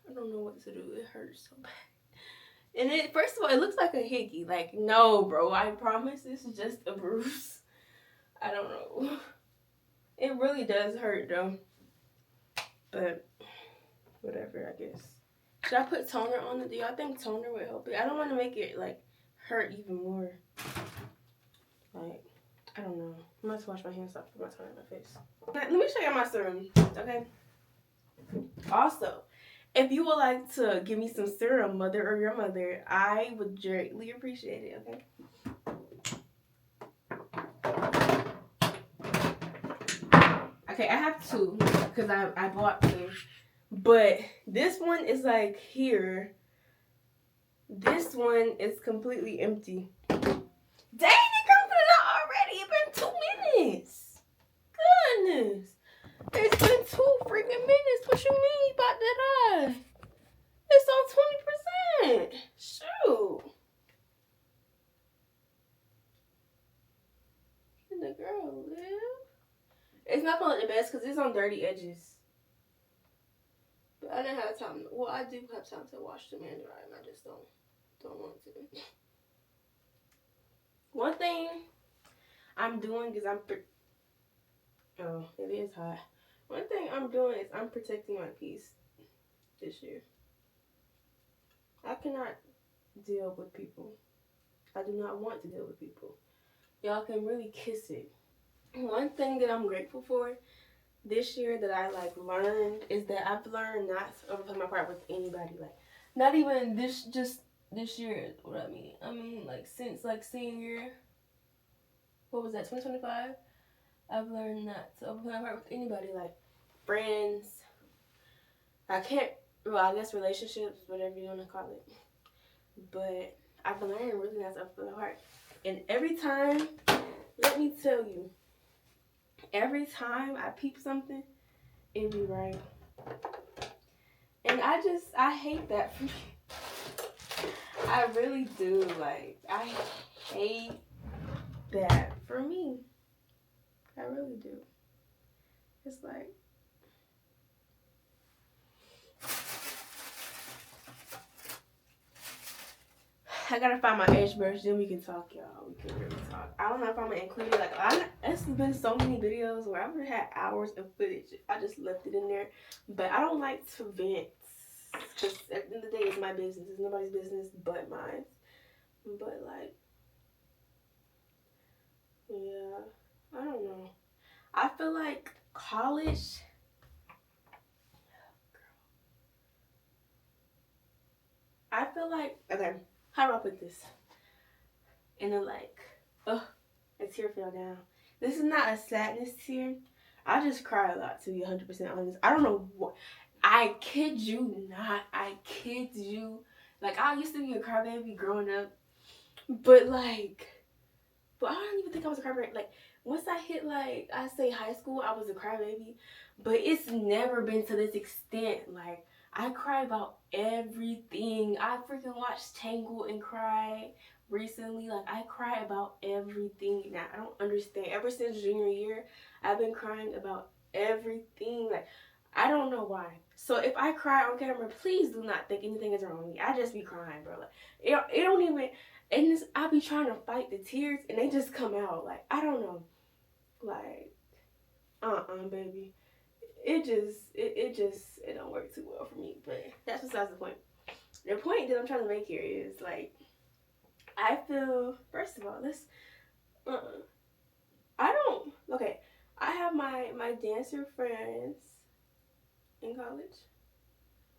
I don't know what to do. It hurts so bad. And it, first of all, it looks like a hickey. Like, no, bro. I promise this is just a bruise. I don't know. It really does hurt, though. But whatever, I guess. Should I put toner on it? Do y'all think toner would help it? I don't want to make it, like, hurt even more. Like, I don't know. I'm going to wash my hands off with my toner on my face. Let me show you my serum, okay? Also, if you would like to give me some serum, mother or your mother, I would greatly appreciate it, okay? Okay, I have two because I bought two. But this one is like here. This one is completely empty. Dang, it comes it out already. It's been 2 minutes. Goodness. It's been 2 freaking minutes. What you mean about that? It's on 20%. Shoot. Can the girl live? It's not gonna look the best because it's on dirty edges. But I didn't have time. Well, I do have time to wash them and dry them. I just don't want to. One thing I'm doing is oh, it is hot. One thing I'm doing is I'm protecting my peace this year. I cannot deal with people. I do not want to deal with people. Y'all can really kiss it. One thing that I'm grateful for this year that I like learned is that I've learned not to overplay my part with anybody. Like, Not even this year. What I mean, like since like senior year. What was that? 2025. I've learned not to open my heart with anybody, like friends. I can't. Well, I guess relationships, whatever you want to call it. But I've learned really not to open my heart. And every time, let me tell you, every time I peep something, it be right. And I hate that for me. I really do. Like, I hate that for me. I really do. It's like, I gotta find my edge brush, then we can talk, y'all. We can really talk. I don't know if I'm gonna include it. Like, it's been so many videos where I've had hours of footage. I just left it in there. But I don't like to vent. Because at the end of the day, it's my business. It's nobody's business but mine. But, like, yeah, I don't know. I feel like college. I feel like, okay, how do I put this? And then like, a tear fell down. This is not a sadness tear. I just cry a lot, to be 100% honest. I don't know what. I kid you not. I kid you. Like, I used to be a crybaby growing up. But I don't even think I was a crybaby. Like, once I hit, like, I say high school, I was a crybaby. But it's never been to this extent. Like, I cry about everything. I freaking watched Tangled and cry recently. Like, I cry about everything. Now, I don't understand. Ever since junior year, I've been crying about everything. Like, I don't know why. So if I cry on camera, please do not think anything is wrong with me. I just be crying, bro. Like, it don't even, and this, I be trying to fight the tears, and they just come out. Like, I don't know. Like, baby. It don't work too well for me. But that's besides the point. The point that I'm trying to make here is, like, I feel, first of all, I have my dancer friends in college,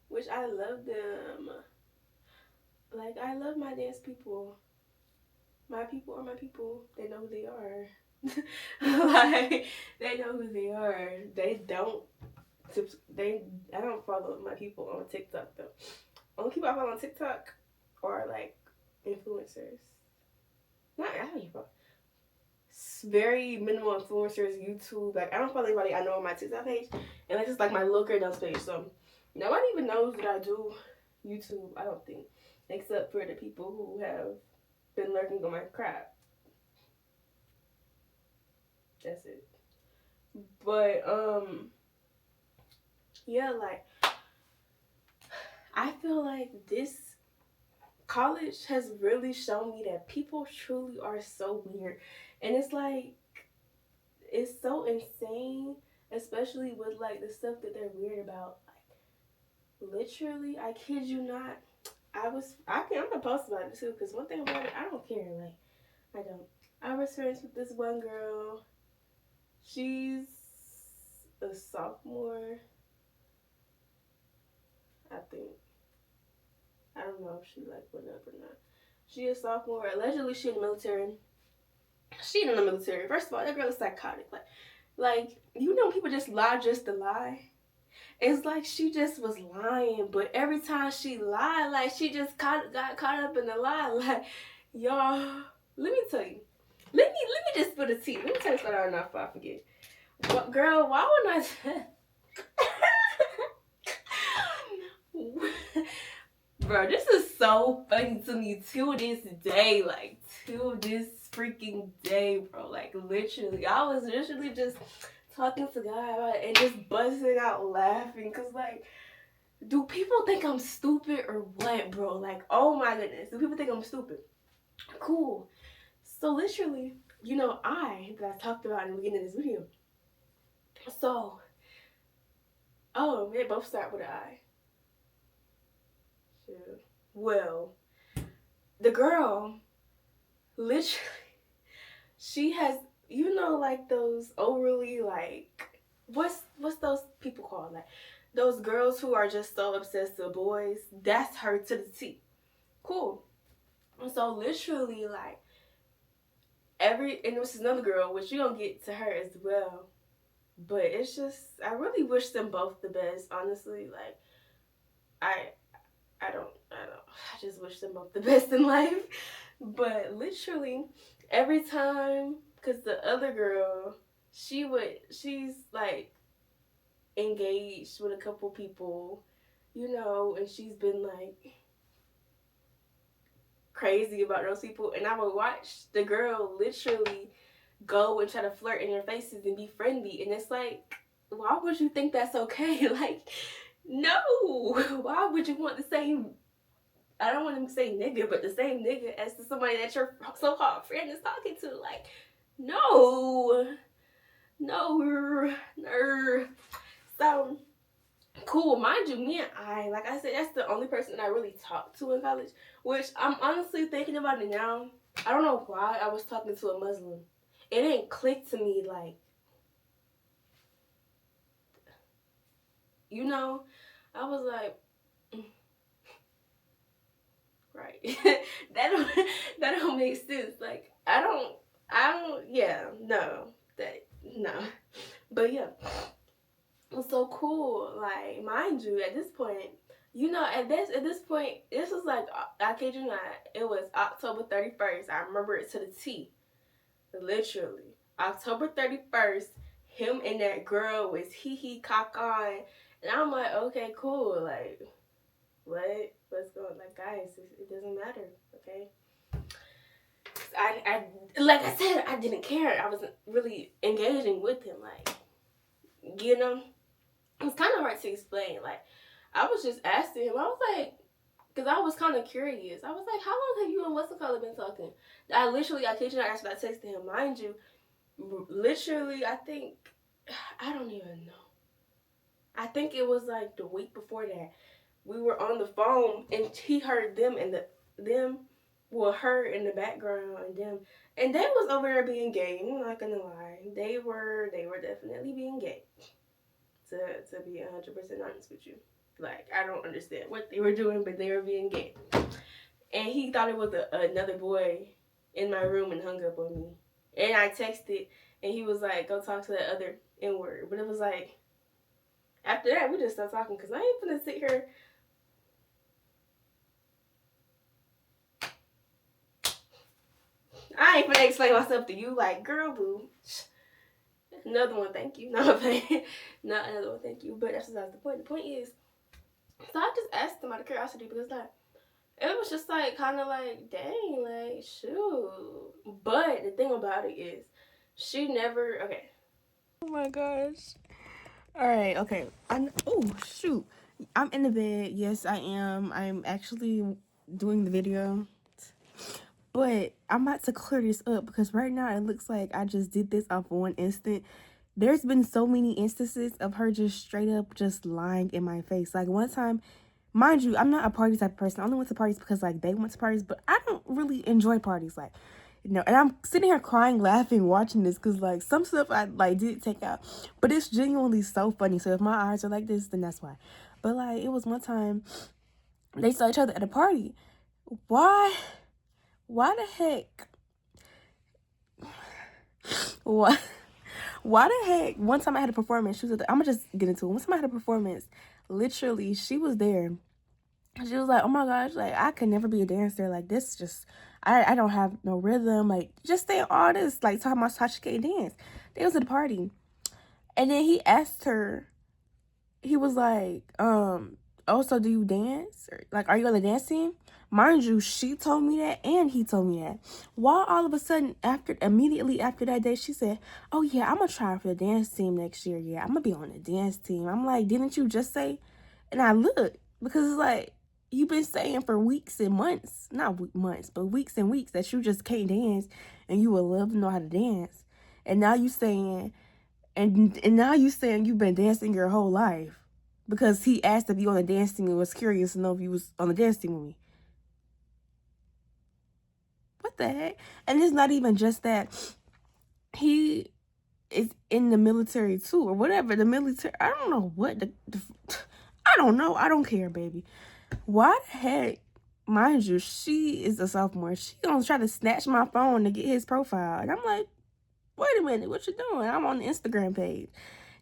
which I love them. Like, I love my dance people. My people are my people. They know who they are. Like, they know who they are. I don't follow my people on TikTok, though. Only people I follow on TikTok are, like, influencers. Not, I don't even follow. Very minimal influencers, YouTube. Like, I don't follow anybody I know on my TikTok page. And it's just, like, my little girl does page. So, nobody even knows that I do YouTube, I don't think. Except for the people who have been lurking on my crap. That's it. But, yeah, like, I feel like this college has really shown me that people truly are so weird. And it's like, it's so insane, especially with, like, the stuff that they're weird about. Like, literally, I kid you not, I'm gonna post about it too, because one thing about it, I don't care. Like, I don't. I was friends with this one girl. She's a sophomore, I think. I don't know if she, like, went up or not. She is a sophomore. Allegedly, she in the military. She in the military. First of all, that girl is psychotic. Like, you know, people just lie just to lie. It's like she just was lying, but every time she lied, like, she just got caught up in the lie. Like, y'all, let me tell you. Let me just spill the tea. Let me tell you something I don't know if I forget. But girl, why would I? Bro, this is so funny to me till this day. Like, till this freaking day, bro. Like, literally, I was literally just talking to God about it and just busting out laughing. Because, like, do people think I'm stupid or what, bro? Like, oh my goodness. Do people think I'm stupid? Cool. So, literally, you know, that I talked about in the beginning of this video. So, they both start with an I. Sure. Well, the girl, literally, she has, you know, like, those overly, like, what's those people called? Like, those girls who are just so obsessed with boys, that's her to the T. Cool. And so literally, like, and this is another girl, which you don't get to her as well. But it's just, I really wish them both the best, honestly. Like, I, I just wish them both the best in life. But literally, every time, because the other girl, she's like engaged with a couple people, you know, and she's been like crazy about those people. And I would watch the girl literally go and try to flirt in their faces and be friendly. And it's like, why would you think that's okay? Like, no. Why would you want the same, I don't want to say nigga, but the same nigga as to somebody that your so-called friend is talking to? Like, no. No. So, cool. Mind you, me and I, like I said, that's the only person that I really talked to in college. Which, I'm honestly thinking about it now. I don't know why I was talking to a Muslim. It didn't click to me, like, you know, I was like, right. that don't make sense. Like, yeah, no, no. But yeah, it was so cool. Like, mind you, at this point, you know, at this point, this was like, I kid you not, it was October 31st. I remember it to the T. Literally. October 31st, him and that girl was hee cock on. And I'm like, okay, cool. Like, what's going on? Like, guys, it doesn't matter, okay? I like I said, I didn't care. I wasn't really engaging with him. Like, you know, it's kind of hard to explain. Like, I was just asking him. I was like, because I was kind of curious. I was like, how long have you and what's the color been talking? I kid you not, actually, I texted him. Mind you, literally, I don't even know. I think it was like the week before that. We were on the phone and he heard her in the background and they was over there being gay. I'm not gonna lie. They were definitely being gay. To be 100% honest with you. Like, I don't understand what they were doing, but they were being gay. And he thought it was another boy in my room and hung up on me. And I texted, and he was like, go talk to that other N-word. But it was like, after that, we just stopped talking, because I ain't gonna sit here. I ain't gonna explain myself to you like, girl, boo. Another one, thank you. No, not another one, thank you. But that's not the point. The point is, so I just asked him out of curiosity, because like, it was just like, kind of like, dang, like, shoot. But the thing about it is, she never, okay. Oh my gosh. All right, okay. Oh, shoot. I'm in the bed. Yes, I am. I'm actually doing the video. But I'm about to clear this up because right now it looks like I just did this off one instant. There's been so many instances of her just straight up just lying in my face. Like, one time, mind you, I'm not a party type of person. I only went to parties because like they went to parties, but I don't really enjoy parties. Like, you know, and I'm sitting here crying, laughing, watching this because like some stuff I like did take out, but it's genuinely so funny. So if my eyes are like this, then that's why. But like, it was one time they saw each other at a party. Why the heck? What? Why the heck? One time I had a performance. She was I'm gonna just get into it. One time I had a performance. Literally, she was there. She was like, oh my gosh, like, I could never be a dancer. Like, this just, I don't have no rhythm. Like, just saying all this, like, talking about how she can't dance. They was at a party. And then he asked her, he was like, oh, so do you dance? Or, like, are you on the dance team? Mind you, she told me that and he told me that. Why all of a sudden, immediately after that day, she said, oh yeah, I'm gonna try for the dance team next year. Yeah, I'm gonna be on the dance team. I'm like, didn't you just say? And I looked, because it's like, you've been saying for weeks and months, not months, but weeks and weeks that you just can't dance and you would love to know how to dance. And now you saying, and now you saying you've been dancing your whole life because he asked if you on the dance team and was curious to know if you was on the dance team with me. What the heck? And it's not even just that. He is in the military too, or whatever. The military, I don't know what I don't know. I don't care, baby. Why the heck, mind you, she is a sophomore. She gonna try to snatch my phone to get his profile. And I'm like, wait a minute, what you doing? I'm on the Instagram page.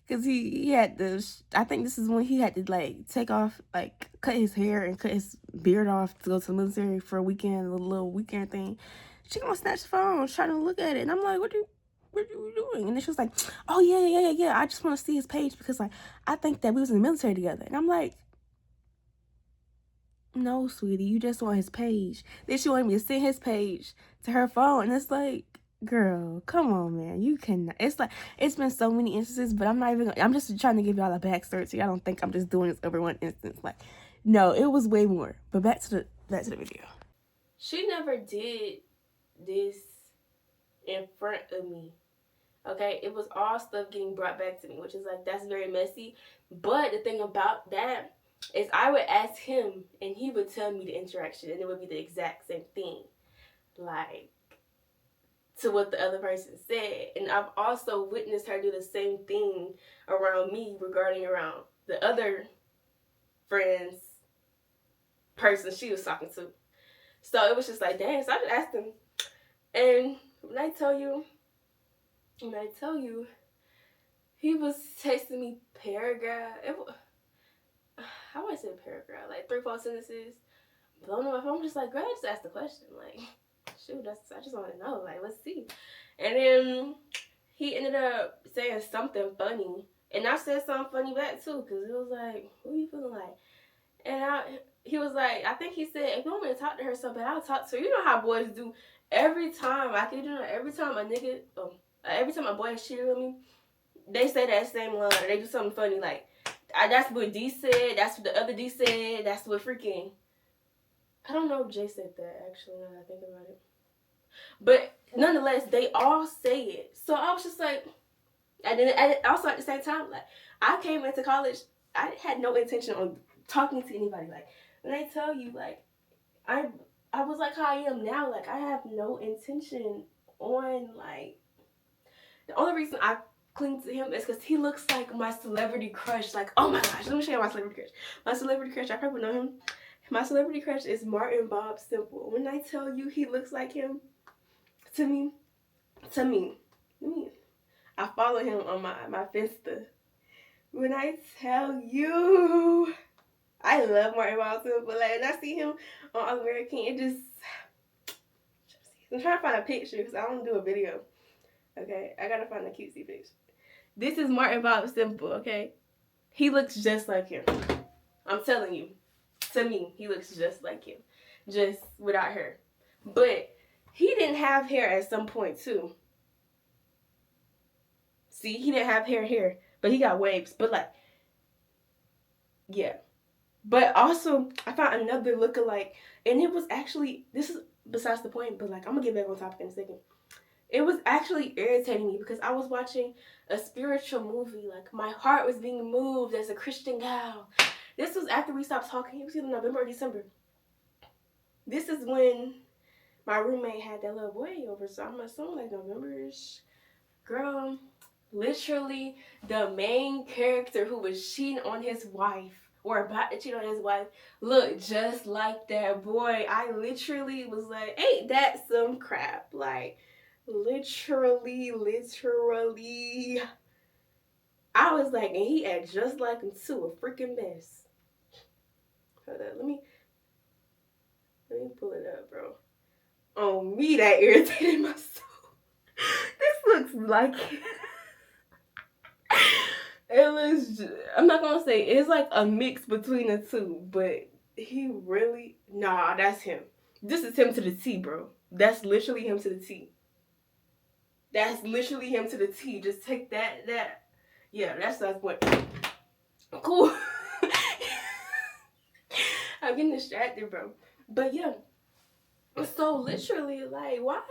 Because he had to, I think this is when he had to, like, take off, like, cut his hair and cut his beard off to go to the military for a weekend, a little weekend thing. She gonna snatch the phone, trying to look at it. And I'm like, what are you doing? And then she was like, oh, yeah. I just want to see his page because, like, I think that we was in the military together. And I'm like, no, sweetie, you just want his page. Then she wanted me to send his page to her phone. And it's like, girl, come on, man. You cannot. It's like, it's been so many instances, but I'm just trying to give y'all a backstory so y'all don't think I'm just doing this over one instance. Like, no, it was way more. But back to the video. She never did this in front of me. Okay, it was all stuff getting brought back to me, which is like, that's very messy. But the thing about that is I would ask him and he would tell me the interaction and it would be the exact same thing. Like, to what the other person said. And I've also witnessed her do the same thing around me regarding around the other friend's person she was talking to. So it was just like, dang. So I just asked him. And when I tell you, he was texting me paragraph. How would I say paragraph? Like 3-4 sentences. Blowing up my phone. I'm just like, girl, I just asked the question. Like, shoot, I just want to know. Like, let's see. And then he ended up saying something funny. And I said something funny back too. Because it was like, who you feeling like? And he was like, I think he said, if you want me to talk to her so bad, I'll talk to her. You know how boys do. Every time a boy is cheating with me, they say that same line. Or they do something funny. Like, that's what D said. That's what the other D said. That's what freaking... I don't know if Jay said that, actually, now that I think about it. But nonetheless, they all say it. So I was just like... And then also at the same time, like, I came into college, I had no intention on talking to anybody. Like, when I tell you, like, I was like how I am now. Like, I have no intention on, like... The only reason I cling to him is because he looks like my celebrity crush. Like, oh my gosh, let me show you my celebrity crush. My celebrity crush, I probably know him. My celebrity crush is Martin Bob Simple. When I tell you he looks like him, to me, I follow him on my Finsta. When I tell you, I love Martin Bob Simple. Like, when I see him on All American, it just... I'm trying to find a picture because I don't do a video. Okay, I gotta find a cutesy picture. This is Martin Bob Simple, okay? He looks just like him. I'm telling you. To me, he looks just like him. Just without hair. But he didn't have hair at some point, too. See, he didn't have hair here. But he got waves. But, like, yeah. But also, I found another lookalike. And it was actually, this is besides the point, but, like, I'm going to get back on topic in a second. It was actually irritating me because I was watching a spiritual movie. Like, my heart was being moved as a Christian gal. This was after we stopped talking. It was either November or December. This is when my roommate had that little boy over. So I'm assuming like November-ish. Girl, literally the main character who was cheating on his wife or about to cheat on his wife looked just like that boy. I literally was like, ain't that some crap? Like, literally. I was like, and he act just like him too, a freaking mess. Hold up, let me pull it up, bro. On me, that irritated my soul. This looks like it looks. I'm not gonna say it's like a mix between the two, but he really that's him. This is him to the T, bro. That's literally him to the T. That's literally him to the T. Just take that. Yeah, that's what. Cool. I'm getting distracted, bro. But yeah. So literally, like, why?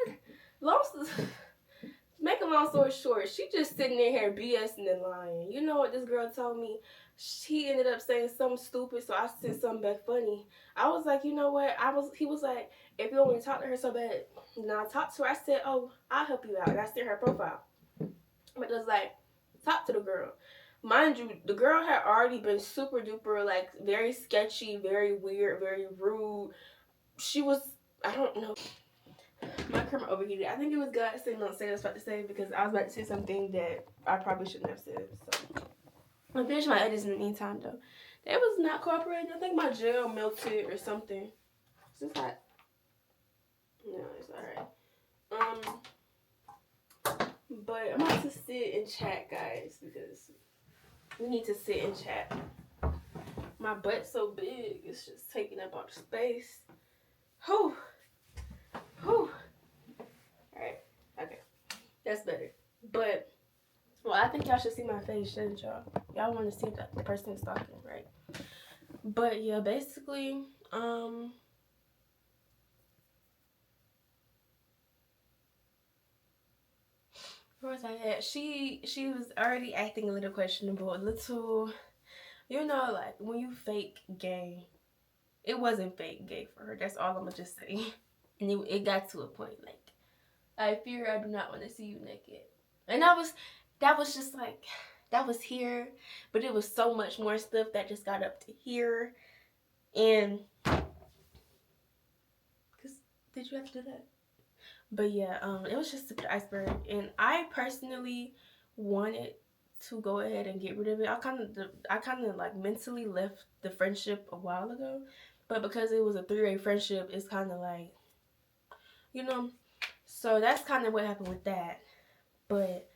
Make a long story short, she just sitting in here BSing and lying. You know what this girl told me? She ended up saying something stupid, so I said something back funny. I was like, you know what? He was like, if you want me to talk to her so bad, I talked to her. I said, oh, I'll help you out. And I sent her profile. but just like talk to the girl. Mind you, the girl had already been super duper like very sketchy, very weird, very rude. She was, I don't know. My camera overheated. I think it was God saying don't say what I was about to say because I was about to say something that I probably shouldn't have said. So I finished my edits in the meantime though. They was not cooperating. I think my gel melted or something. Is this hot? No, it's alright. But I'm about to sit and chat, guys, because we need to sit and chat. My butt's so big, it's just taking up all the space. Whew. Whew. Alright, okay. That's better. But, well, I think y'all should see my face, shouldn't y'all? Y'all want to see the person who's talking, right? But, yeah, basically, where was I at? She was already acting a little questionable, a little, you know, like when you fake gay. It wasn't fake gay for her. That's all I'm gonna just say. And it got to a point like, I fear I do not want to see you naked. And that was just like, that was here, but it was so much more stuff that just got up to here. And cause did you have to do that? But yeah, it was just the iceberg, and I personally wanted to go ahead and get rid of it. I kind of like mentally left the friendship a while ago, but because it was a 3-way friendship, it's kind of like, you know. So that's kind of what happened with that. But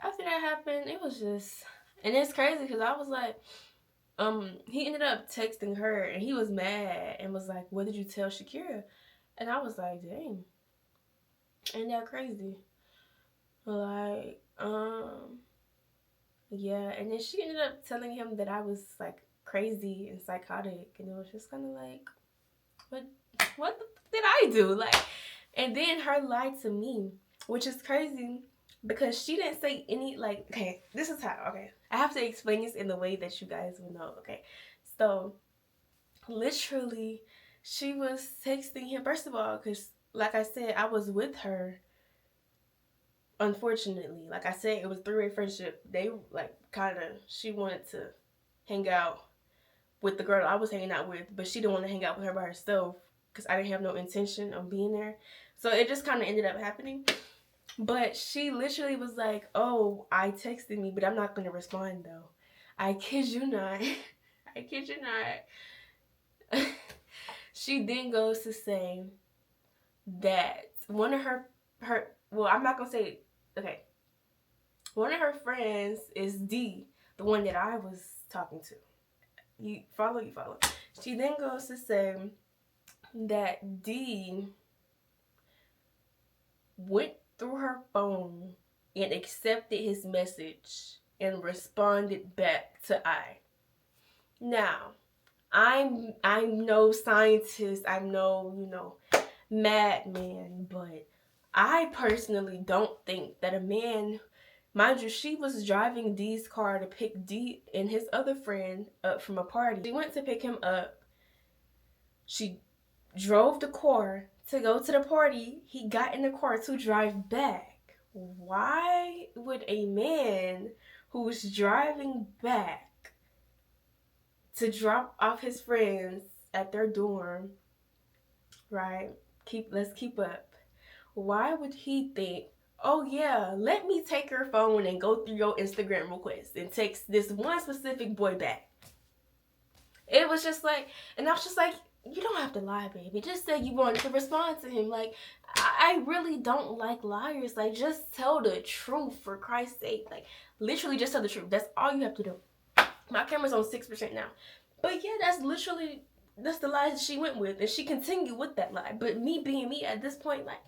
after that happened, it was just, and it's crazy because I was like, he ended up texting her, and he was mad and was like, "What did you tell Shakira?" And I was like, "Dang. Ain't that crazy?" Like, yeah. And then she ended up telling him that I was like crazy and psychotic, and it was just kind of like, what did I do? Like, and then her lied to me, which is crazy because she didn't say any, like, okay, this is how, okay, I have to explain this in the way that you guys will know, okay? So, literally, she was texting him, first of all, because, like I said, I was with her. Unfortunately, like I said, it was 3-way friendship. They like kind of, she wanted to hang out with the girl I was hanging out with, but she didn't want to hang out with her by herself because I didn't have no intention of being there. So it just kind of ended up happening. But she literally was like, "Oh, I texted me, but I'm not going to respond though." I kid you not. I kid you not. She then goes to say that one of her, well, I'm not going to say, okay. One of her friends is D, the one that I was talking to. You follow? She then goes to say that D went through her phone and accepted his message and responded back to I. Now, I'm no scientist, I'm no, madman, but I personally don't think that a man, mind you, she was driving D's car to pick D and his other friend up from a party. She went to pick him up. She drove the car to go to the party. He got in the car to drive back. Why would a man who's driving back to drop off his friends at their dorm, right? Let's keep up. Why would he think, "Oh yeah, let me take your phone and go through your Instagram requests and text this one specific boy back"? It was just like, and I was just like, you don't have to lie, baby. Just say you wanted to respond to him. Like, I really don't like liars. Like, just tell the truth, for Christ's sake. Like, literally just tell the truth. That's all you have to do. My camera's on 6% now. But yeah, that's the lie that she went with. And she continued with that lie. But me being me at this point, like,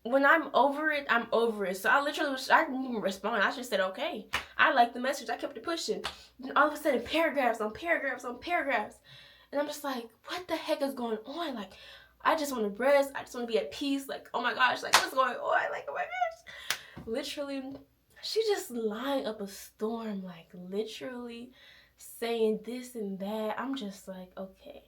when I'm over it, I'm over it. So I didn't even respond. I just said, okay. I liked the message. I kept it pushing. Then all of a sudden, paragraphs on paragraphs on paragraphs. And I'm just like, what the heck is going on? Like, I just want to rest. I just want to be at peace. Like, oh my gosh, like, what's going on? Like, oh my gosh. Literally, she just lying up a storm. Like, literally saying this and that. I'm just like, okay.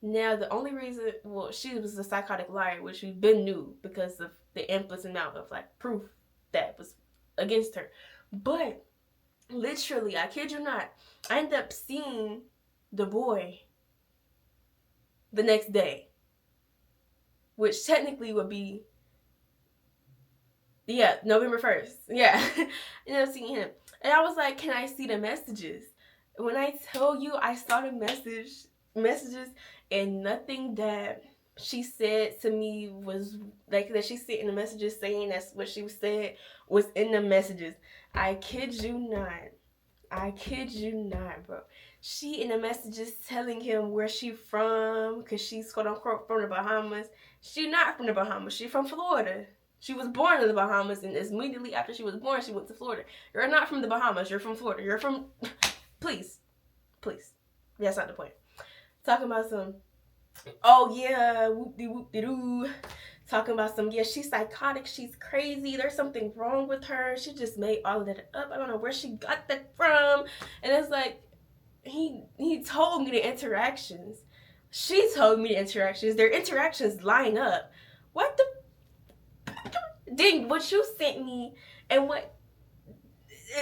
Now, the only reason, well, she was a psychotic liar, which we've been knew because of the endless amount of, like, proof that was against her. But literally, I kid you not, I ended up seeing the boy the next day, which technically would be, yeah, November 1st. Yeah. Ended up seeing him. And I was like, can I see the messages? When I tell you I saw the messages, and nothing that she said to me was like that she sent in the messages saying that's what she said was in the messages. I kid you not, bro. She in the messages telling him where she from, because she's quote unquote from the Bahamas. She not from the Bahamas. She from Florida. She was born in the Bahamas, and immediately after she was born, she went to Florida. You're not from the Bahamas. You're from Florida. You're from... Please. That's not the point. Talking about some... Oh, yeah. Whoop-de-whoop-de-doo. Talking about some... Yeah, she's psychotic. She's crazy. There's something wrong with her. She just made all of that up. I don't know where she got that from. And it's like... He told me the interactions. She told me the interactions. Their interactions line up. What the... Then what you sent me and what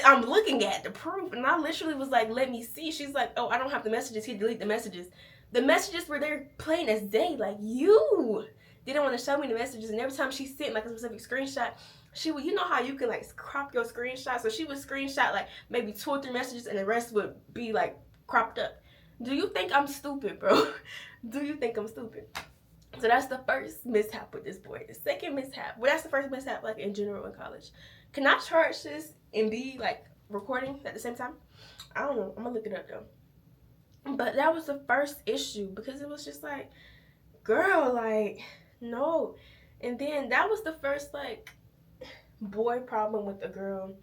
I'm looking at, the proof, and I literally was like, let me see. She's like, oh, I don't have the messages. He deleted the messages. The messages were there plain as day. Like, you didn't want to show me the messages, and every time she sent like a specific screenshot, she would, you know how you can like crop your screenshot? So she would screenshot like maybe 2 or 3 messages, and the rest would be like cropped up. Do you think I'm stupid, bro? Do you think I'm stupid? So that's the first mishap with this boy. The second mishap, well, that's the first mishap like in general in college. Can I charge this and be like recording at the same time? I don't know. I'm gonna look it up though. But that was the first issue, because it was just like, girl, like, no. And then that was the first like boy problem with the girl.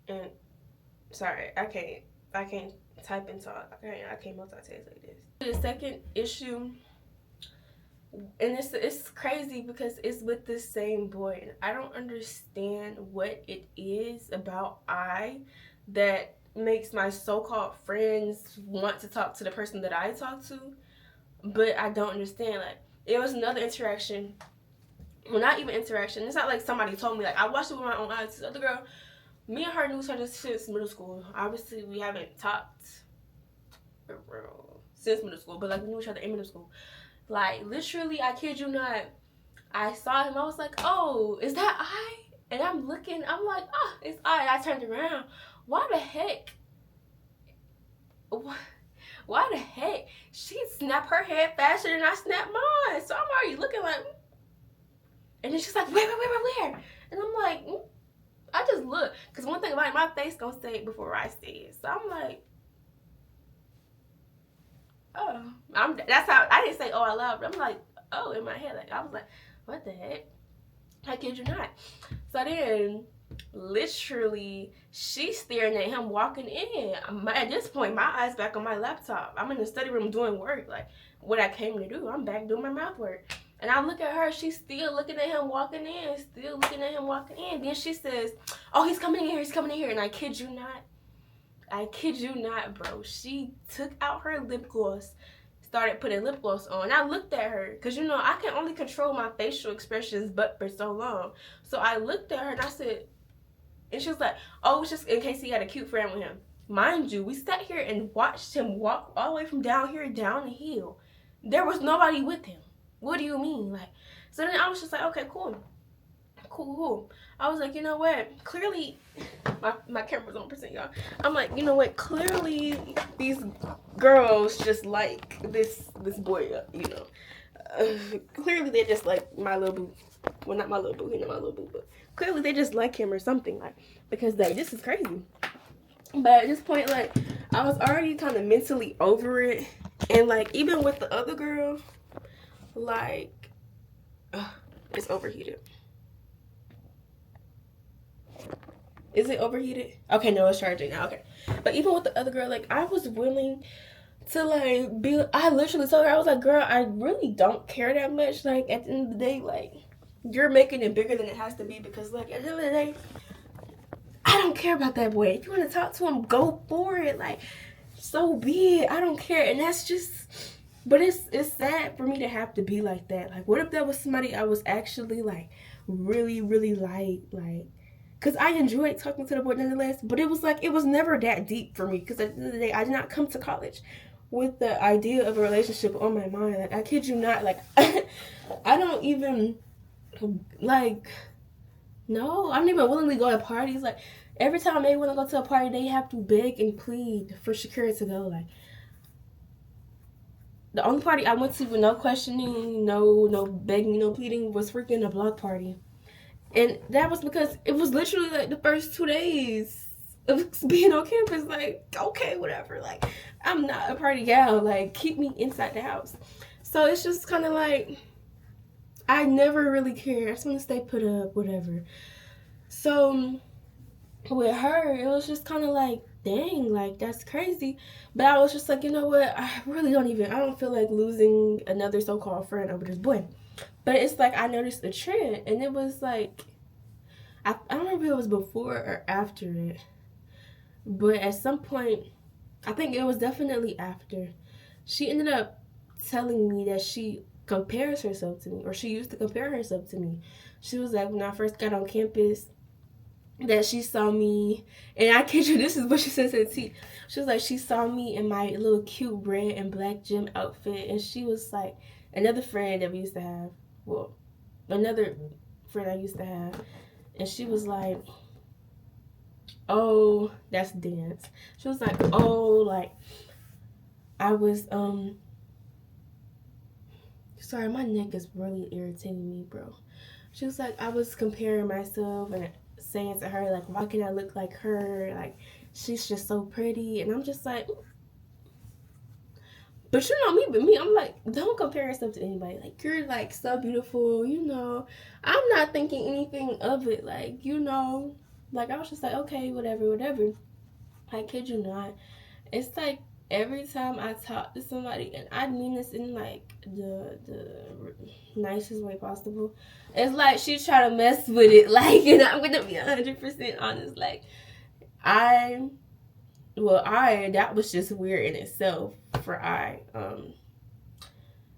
And sorry, I can't type and talk. I can't multitask like this. The second issue, and it's crazy because it's with the same boy, and I don't understand what it is about that makes my so-called friends want to talk to the person that I talk to, but I don't understand. Like, it was another interaction. Well, not even interaction. It's not like somebody told me. Like, I watched it with my own eyes. This other girl, me and her knew each other since middle school. Obviously, we haven't talked since middle school, but like we knew each other in middle school. Like, literally, I kid you not, I saw him. I was like, oh, is that I? And I'm looking. I'm like, oh, it's I. I turned around. Why the heck? Why the heck? She snapped her head faster than I snapped mine. So I'm already looking like, and then she's like, where? And I'm like, I just look, because one thing about it, my face gonna say it before I say it. So I'm like, oh, that's how, I didn't say, oh, I love, but I'm like, oh, in my head. Like, I was like, what the heck? I kid you not. So then, literally, she's staring at him walking in. At this point, my eyes back on my laptop. I'm in the study room doing work, like what I came to do. I'm back doing my math work. And I look at her, she's still looking at him walking in, Then she says, oh, he's coming in here, And I kid you not, bro. She took out her lip gloss, started putting lip gloss on. I looked at her, because, you know, I can only control my facial expressions but for so long. So I looked at her and I said, and she was like, oh, it's just in case he had a cute friend with him. Mind you, we sat here and watched him walk all the way from down here down the hill. There was nobody with him. What do you mean? Like, so then I was just like, okay, cool. I was like, you know what? Clearly, my camera's on percent, y'all. I'm like, you know what? Clearly, these girls just like this boy, you know. Clearly, they just like my little boo. Well, not my little boo. He's not my little boo, but clearly they just like him or something. Like, because this is crazy. But at this point, like, I was already kind of mentally over it, and like even with the other girl, like, it's overheated. Is it overheated? Okay, no, it's charging now. Okay. But even with the other girl, like, I was willing to, like, I literally told her, I was like, girl, I really don't care that much. Like, at the end of the day, like, you're making it bigger than it has to be, because, like, at the end of the day, I don't care about that boy. If you want to talk to him, go for it. Like, so be it. I don't care. And that's just, But it's sad for me to have to be like that. Like, what if that was somebody I was actually like really, really like, cause I enjoyed talking to the boy nonetheless. But it was like it was never that deep for me. Cause at the end of the day, I did not come to college with the idea of a relationship on my mind. Like, I kid you not. Like, I don't even like. No, I don't even willingly go to parties. Like, every time they want to go to a party, they have to beg and plead for Shakira to go. Like, the only party I went to with no questioning, no begging, no pleading was freaking a block party. And that was because it was literally like the first 2 days of being on campus. Like, okay, whatever. Like, I'm not a party gal. Like, keep me inside the house. So it's just kind of like, I never really cared. I just want to stay put up, whatever. So with her, it was just kind of like, dang, like, that's crazy. But I was just like, you know what? I don't feel like losing another so-called friend over this boy. But it's like, I noticed a trend, and it was like, I don't remember if it was before or after it. But at some point, I think it was definitely after, she ended up telling me that she compares herself to me, or she used to compare herself to me. She was like, when I first got on campus, that she saw me, and I kid you, this is what she says in T. She was like, she saw me in my little cute red and black gym outfit, and she was like, another friend that we used to have, well, another friend I used to have, and she was like, oh, that's dance. She was like, oh, like, I was, sorry, my neck is really irritating me, bro. She was like, I was comparing myself and saying to her, like, why can't I look like her? Like, she's just so pretty. And I'm just like, but you know me, I'm like, don't compare yourself to anybody. Like, you're like so beautiful, you know. I'm not thinking anything of it. Like, you know, like, I was just like, okay, whatever. I kid you not. It's like every time I talk to somebody, and I mean this in like the nicest way possible, it's like she's trying to mess with it. Like, and I'm gonna be 100% honest. Like, that was just weird in itself for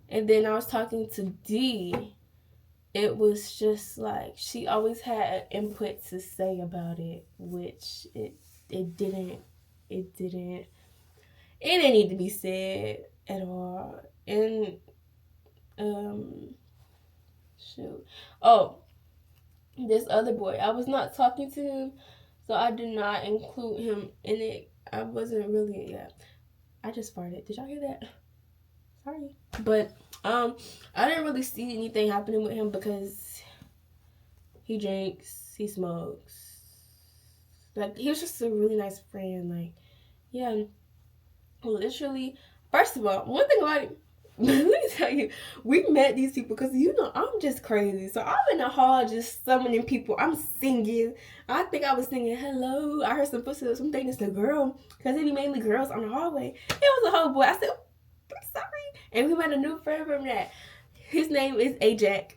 and then I was talking to D. It was just like she always had input to say about it, which it didn't it didn't need to be said at all. And shoot. Oh, this other boy, I was not talking to him, so I did not include him in it. I wasn't really, yeah. I just farted. Did y'all hear that? Sorry. But I didn't really see anything happening with him because he drinks, he smokes. Like, he was just a really nice friend. Like, yeah. Literally, first of all, one thing about it, let me tell you, we met these people because, you know, I'm just crazy. So I'm in the hall just summoning people. I'm singing. I think I was singing hello. I heard some footsteps. I'm thinking it's a girl because it be mainly girls on the hallway. It was a whole boy. I said, oh, I'm sorry. And we met a new friend from that. His name is Ajax.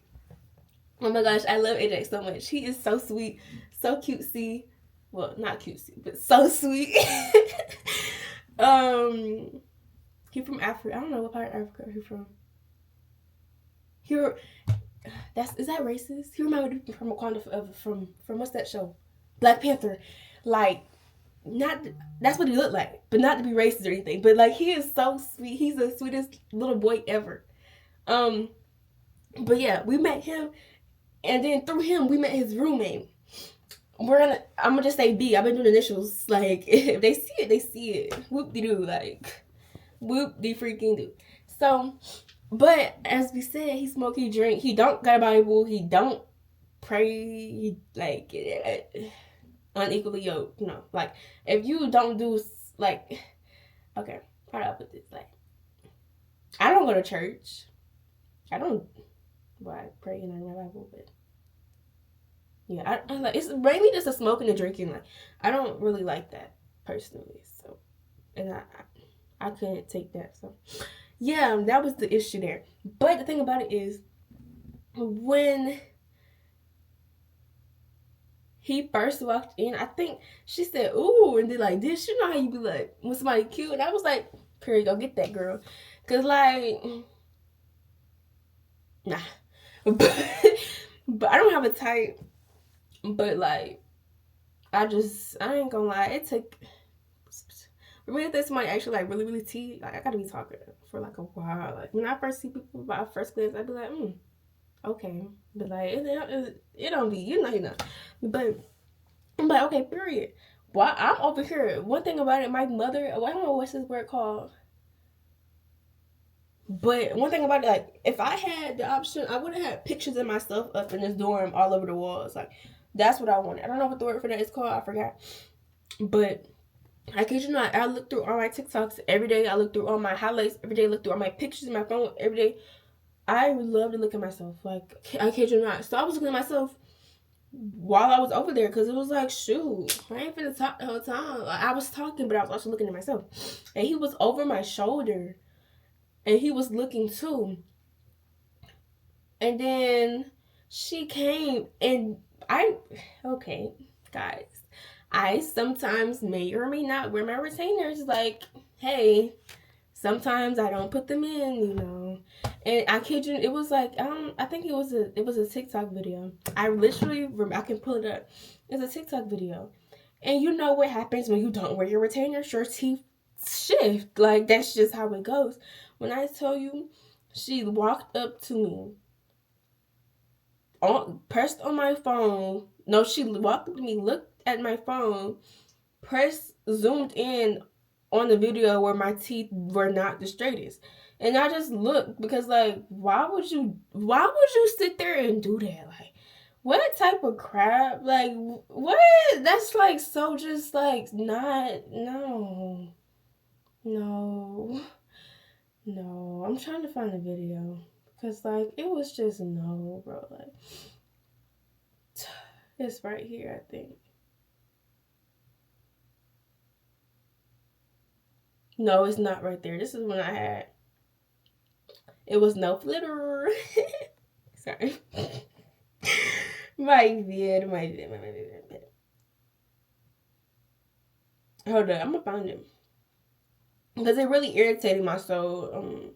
Oh my gosh, I love Ajax so much. He is so sweet, so cutesy. Well, not cutesy, but so sweet. He from Africa. I don't know what part of Africa he's from. Is that racist? He reminded me from Wakanda, from what's that show? Black Panther. Like, not that's what he looked like, but not to be racist or anything. But like, he is so sweet. He's the sweetest little boy ever. But yeah, we met him, and then through him we met his roommate. I'm gonna just say B. I've been doing initials. Like, if they see it, they see it. Whoop de doo. Like, whoop de freaking do. So, but as we said, he smoke, he drink, he don't got a Bible, he don't pray, he like unequally yoked. No, like, if you don't do, like, okay, how do I put this? Like, I don't go to church. I pray and I read my Bible, but yeah, I like, it's mainly just a smoking and drinking. Like, I don't really like that personally. So, and I couldn't take that. So, yeah, that was the issue there. But the thing about it is, when he first walked in, I think she said, ooh, and then like this. You know how you be like, when somebody cute? And I was like, period, go get that girl. Cause like, nah, but I don't have a type. But like, I ain't gonna lie, it took. For me, this might actually like really tea. Like I gotta be talking for like a while. Like when I first see people by first glance, I'd be like, okay, but like it don't be, you know. But I'm like, okay, period. Why I'm over here. One thing about it, my mother, I don't know what's this word called. But one thing about it, like, if I had the option, I would have had pictures of myself up in this dorm all over the walls. Like, that's what I wanted. I don't know what the word for that is called. I forgot. But I kid you not, I look through all my TikToks every day. I look through all my highlights every day. I look through all my pictures in my phone every day. I love to look at myself. Like, I kid you not. So I was looking at myself while I was over there because it was like, shoot, I ain't finna talk the whole time. Like, I was talking, but I was also looking at myself. And he was over my shoulder. And he was looking too. And then she came and okay, guys. I sometimes may or may not wear my retainers. Like, hey, sometimes I don't put them in, you know. And I kid you, it was like I think it was a TikTok video. I can pull it up. It's a TikTok video, and you know what happens when you don't wear your retainers? Your teeth shift. Like that's just how it goes. When I tell you, she walked up to me, pressed on my phone. No, she walked up to me, looked at my phone, zoomed in on the video where my teeth were not the straightest. And I just looked because like why would you sit there and do that? Like what type of crap? Like what? That's like so just like not no. I'm trying to find a video because like it was just no, bro. Like it's right here, I think. No, it's not right there. This is when I had. It was no flitter. Sorry. My bad. Hold on, I'm gonna find him because it really irritated my soul.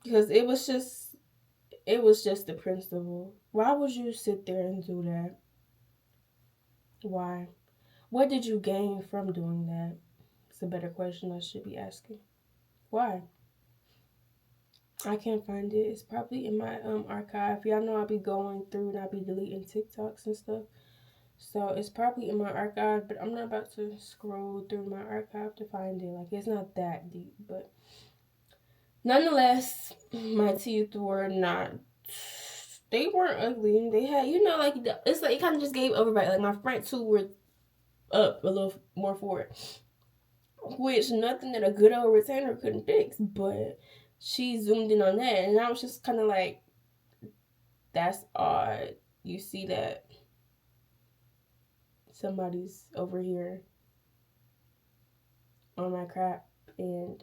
Because it was just the principle. Why would you sit there and do that? Why? What did you gain from doing that? It's a better question I should be asking. Why? I can't find it. It's probably in my archive. Y'all know I'll be going through and I'll be deleting TikToks and stuff. So it's probably in my archive, but I'm not about to scroll through my archive to find it. Like it's not that deep, but nonetheless, my teeth were not. They weren't ugly. They had, you know, like it's like it kind of just gave over. Like my front two were up a little more forward, which nothing that a good old retainer couldn't fix. But she zoomed in on that, and I was just kind of like, that's odd. You see that somebody's over here on my crap, and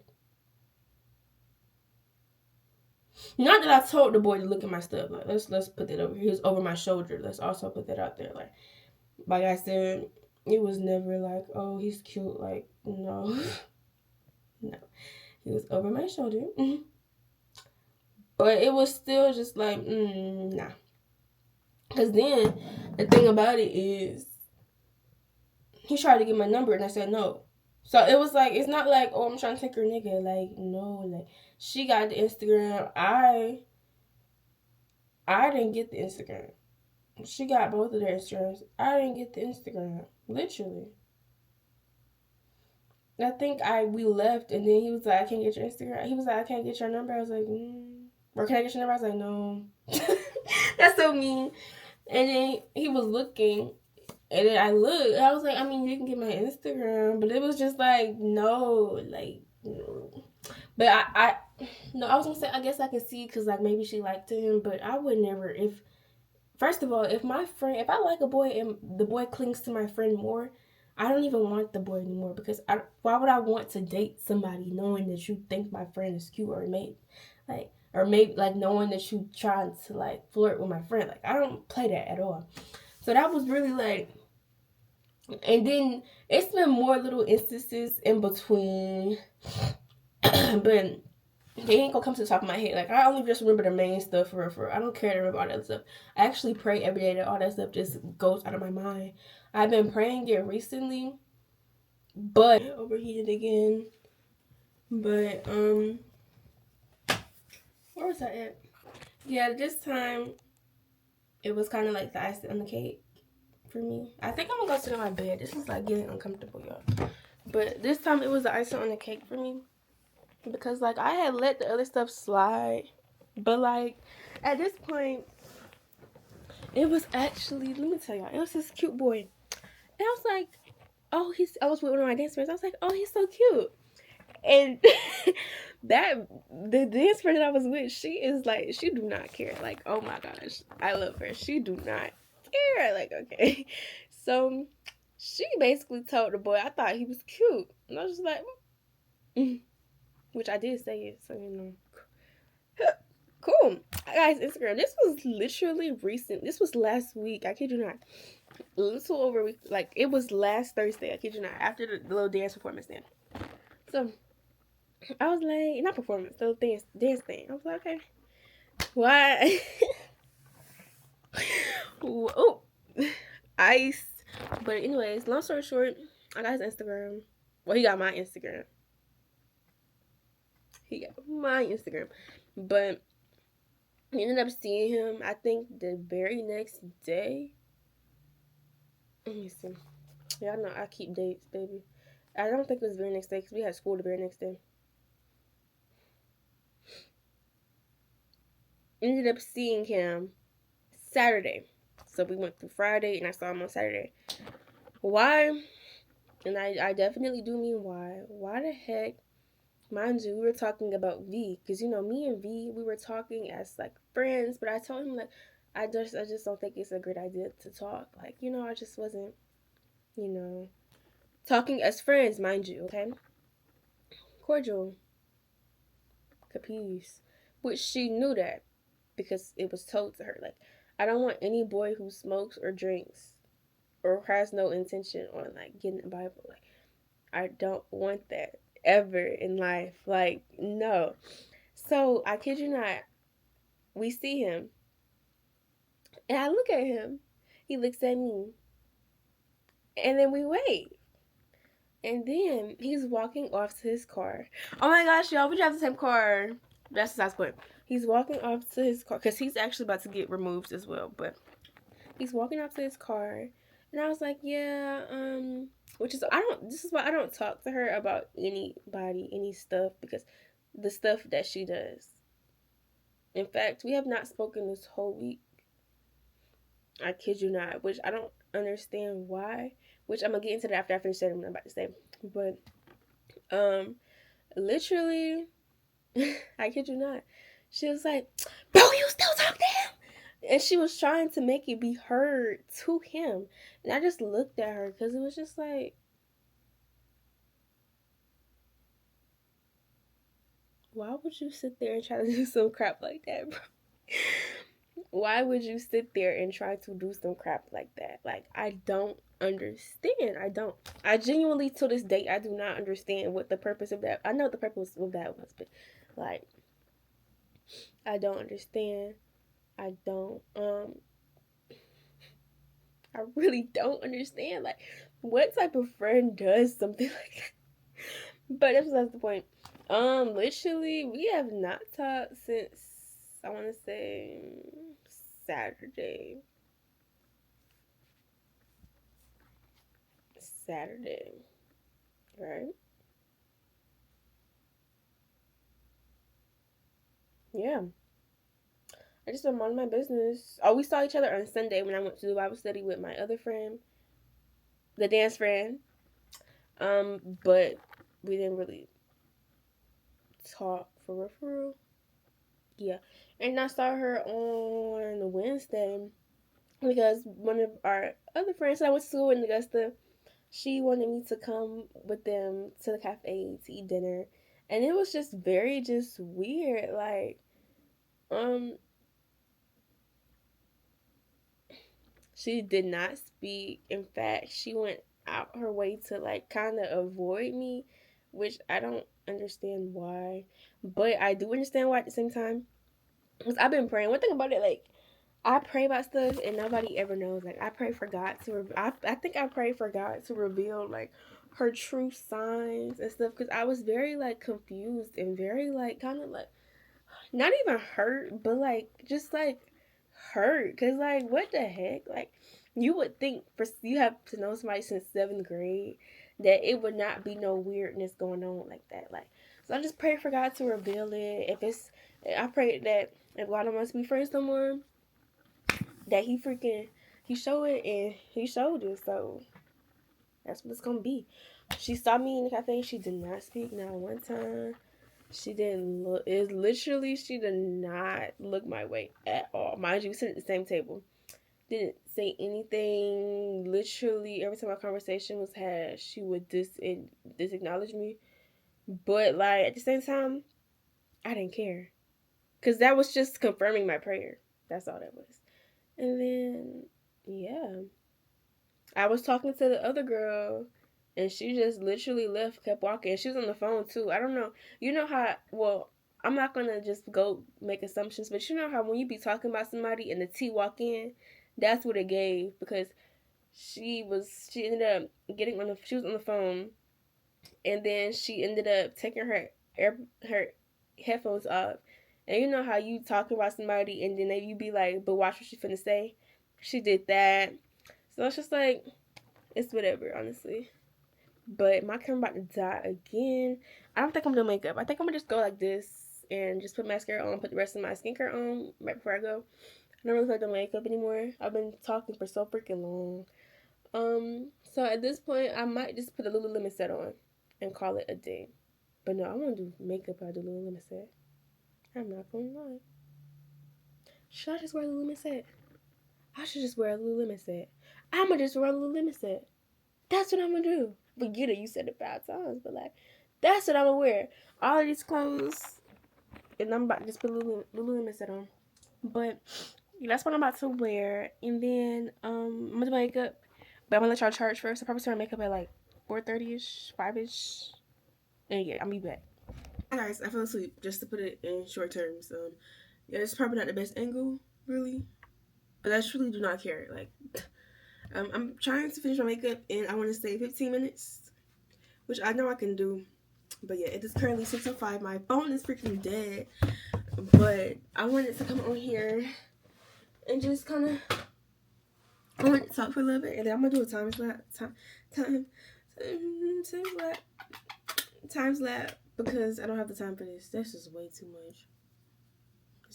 not that I told the boy to look at my stuff. Like let's put that over here. He was over my shoulder. Let's also put that out there. Like I said, it was never like, oh, he's cute. Like no, no, he was over my shoulder. But it was still just like, nah. Because then, the thing about it is, he tried to get my number and I said no. So it was like, it's not like, oh, I'm trying to take her nigga. Like, no, like, she got the Instagram. I didn't get the Instagram. She got both of their Instagrams. I didn't get the Instagram. Literally. I think we left and then he was like, I can't get your Instagram. He was like, I can't get your number. I was like, Or can I get your number? I was like, no. That's so mean. And then he was looking, and then I looked. I was like, I mean, you can get my Instagram, but it was just like, no, like, no. But I was gonna say, I guess I could see, because like maybe she liked him, but I would never. First of all, if I like a boy and the boy clings to my friend more, I don't even want the boy anymore, because why would I want to date somebody knowing that you think my friend is cute, or maybe like knowing that you trying to like flirt with my friend. Like I don't play that at all. So that was really like, and then it's been more little instances in between, but they ain't gonna come to the top of my head. Like, I only just remember the main stuff for real. I don't care to remember all that stuff. I actually pray every day that all that stuff just goes out of my mind. I've been praying it recently, but overheated again. But where was I at? Yeah, this time it was kind of like the icing on the cake for me. I think I'm gonna go sit on my bed. This is like getting uncomfortable, y'all. But this time it was the icing on the cake for me, because like I had let the other stuff slide, but like at this point it was actually, let me tell y'all, it was this cute boy, and I was like, oh, I was with one of my dance friends. I was like, oh, he's so cute. And the dance friend that I was with, she is like, she do not care. Like, oh my gosh, I love her. She do not care. Like, okay. So she basically told the boy I thought he was cute. And I was just like, which I did say it, so you know. Cool. Guys, Instagram. This was literally recent. This was last week. I kid you not. A little over a week. Like, it was last Thursday. I kid you not. After the little dance performance then. So I was like, not performance, the dance thing. I was like, okay. Why? Oh, ice. But anyways, long story short, I got his Instagram. Well, he got my Instagram. But I ended up seeing him, I think, the very next day. Let me see. Yeah, I know I keep dates, baby. I don't think it was the very next day because we had school the very next day. Ended up seeing him Saturday. So we went through Friday and I saw him on Saturday. Why? And I definitely do mean why. Why the heck? Mind you, we were talking about V. Because, you know, me and V, we were talking as, like, friends. But I told him, like, I just don't think it's a great idea to talk. Like, you know, I just wasn't, you know, talking as friends, mind you, okay? Cordial. Capiche. Which she knew that. Because it was told to her. Like, I don't want any boy who smokes or drinks or has no intention on, like, getting a Bible. Like, I don't want that ever in life. Like, no. So, I kid you not, we see him, and I look at him, he looks at me, and then we wave. And then he's walking off to his car. Oh my gosh, y'all, we drive the same car. That's the last point. He's walking off to his car, because he's actually about to get removed as well, but he's walking off to his car, and I was like, yeah, this is why I don't talk to her about anybody, any stuff, because the stuff that she does. In fact, we have not spoken this whole week. I kid you not, which I don't understand why, which I'm gonna get into that after I finish saying what I'm about to say. But, literally, I kid you not, she was like, bro, you still talk to him? And she was trying to make it be heard to him. And I just looked at her because it was just like, why would you sit there and try to do some crap like that, bro? Why would you sit there and try to do some crap like that? Like, I don't understand. I genuinely, to this day, I do not understand what the purpose of that. I know what the purpose of that was, but, like, I don't understand. I really don't understand. Like, what type of friend does something like that? But that's the point. Literally, we have not talked since, I want to say, Saturday. Right? Yeah. I just been minding my business. Oh, we saw each other on Sunday when I went to the Bible study with my other friend, the dance friend. But we didn't really talk for real. Yeah. And I saw her on Wednesday because one of our other friends that I went to school in Augusta, she wanted me to come with them to the cafe to eat dinner. And it was just very weird. Like, she did not speak. In fact, she went out her way to, like, kind of avoid me, which I don't understand why, but I do understand why at the same time. Because I've been praying. One thing about it, like, I pray about stuff and nobody ever knows. Like, I pray for God to, I think I pray for God to reveal, like, her true signs and stuff. Because I was very, like, confused and very, like, kind of, like, not even hurt, but, like, just, like, hurt. Because, like, what the heck? Like, you would think, for you have to know somebody since 7th grade, that it would not be no weirdness going on like that. Like, so I just pray for God to reveal it. If it's, I pray that if God wants to be friends no more, that he showed it and he showed it. So that's what it's gonna be. She saw me in the cafe. She did not speak not one time. She didn't look. It's literally she did not look my way at all. Mind you, we sit at the same table. Didn't say anything. Literally every time our conversation was had, she would disacknowledge me. But like at the same time, I didn't care, cause that was just confirming my prayer. That's all that was. And then yeah, I was talking to the other girl, and she just literally left, kept walking. She was on the phone too. I don't know. You know how? Well, I'm not gonna just go make assumptions, but you know how when you be talking about somebody and the T walk in, that's what it gave, because she ended up getting on the she was on the phone, and then she ended up taking her headphones off. And you know how you talking about somebody and then you be like, but watch what she finna say. She did that. So it's just like, it's whatever, honestly. But my camera about to die again. I don't think I'm doing makeup. I think I'm gonna just go like this and just put mascara on, put the rest of my skincare on right before I go. I don't really feel like doing makeup anymore. I've been talking for so freaking long. So at this point, I might just put a Lululemon set on and call it a day. But no, I want to do makeup. I do Lululemon set. I'm not gonna lie. Should I just wear a Lululemon set? I should just wear a Lululemon set. I'ma just wear a Lululemon set. That's what I'm gonna do. Forget it, you said it 5 times, but like, that's what I'm gonna wear. All of these clothes, and I'm about to just put a Lululemon set on. But that's what I'm about to wear. And then I'm gonna do my makeup. But I'm gonna let y'all charge first. I'll probably start makeup at like 4:30ish, 5ish. And yeah, I'll be back. Hi guys, I fell asleep, just to put it in short terms. Yeah, it's probably not the best angle, really. But I truly do not care. Like, I'm trying to finish my makeup and I want to stay 15 minutes, which I know I can do. But yeah, it is currently 6:05. My phone is freaking dead. But I wanted to come on here and just kind of, I want to talk for a little bit, and then I'm gonna do a time lapse because I don't have the time for this. This is way too much.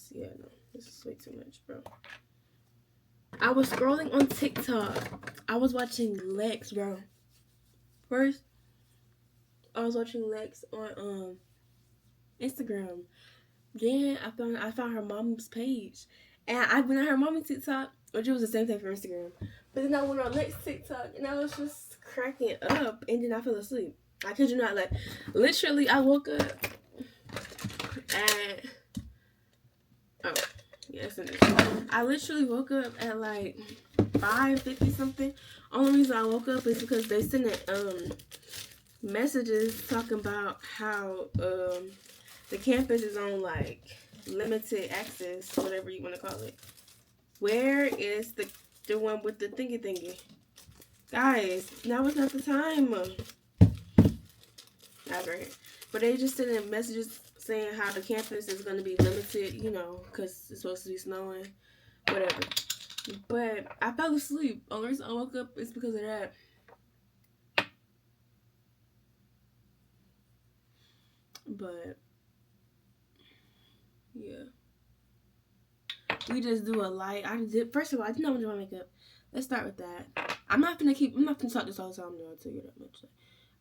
Yeah, no, this is way too much, bro. I was scrolling on TikTok. I was watching Lex, bro. First, I was watching Lex on Instagram. Then I found her mom's page, and I went on her mom's TikTok, which was the same thing for Instagram. But then I went on Lex TikTok, and I was just cracking up, and then I fell asleep. I kid you not, like literally, I woke up at I literally woke up at like 5:50 something. Only reason I woke up is because they sent messages talking about how the campus is on like limited access, whatever you want to call it. Where is the one with the thingy? Guys, now is not the time. That's right. But they just sent messages saying how the campus is going to be limited, you know, because it's supposed to be snowing, whatever. But I fell asleep. The only reason I woke up is because of that. But yeah, we just do a light. First of all, I didn't know I'm doing my makeup. Let's start with that. I'm not gonna talk this all the time. I'll tell you that much. Like,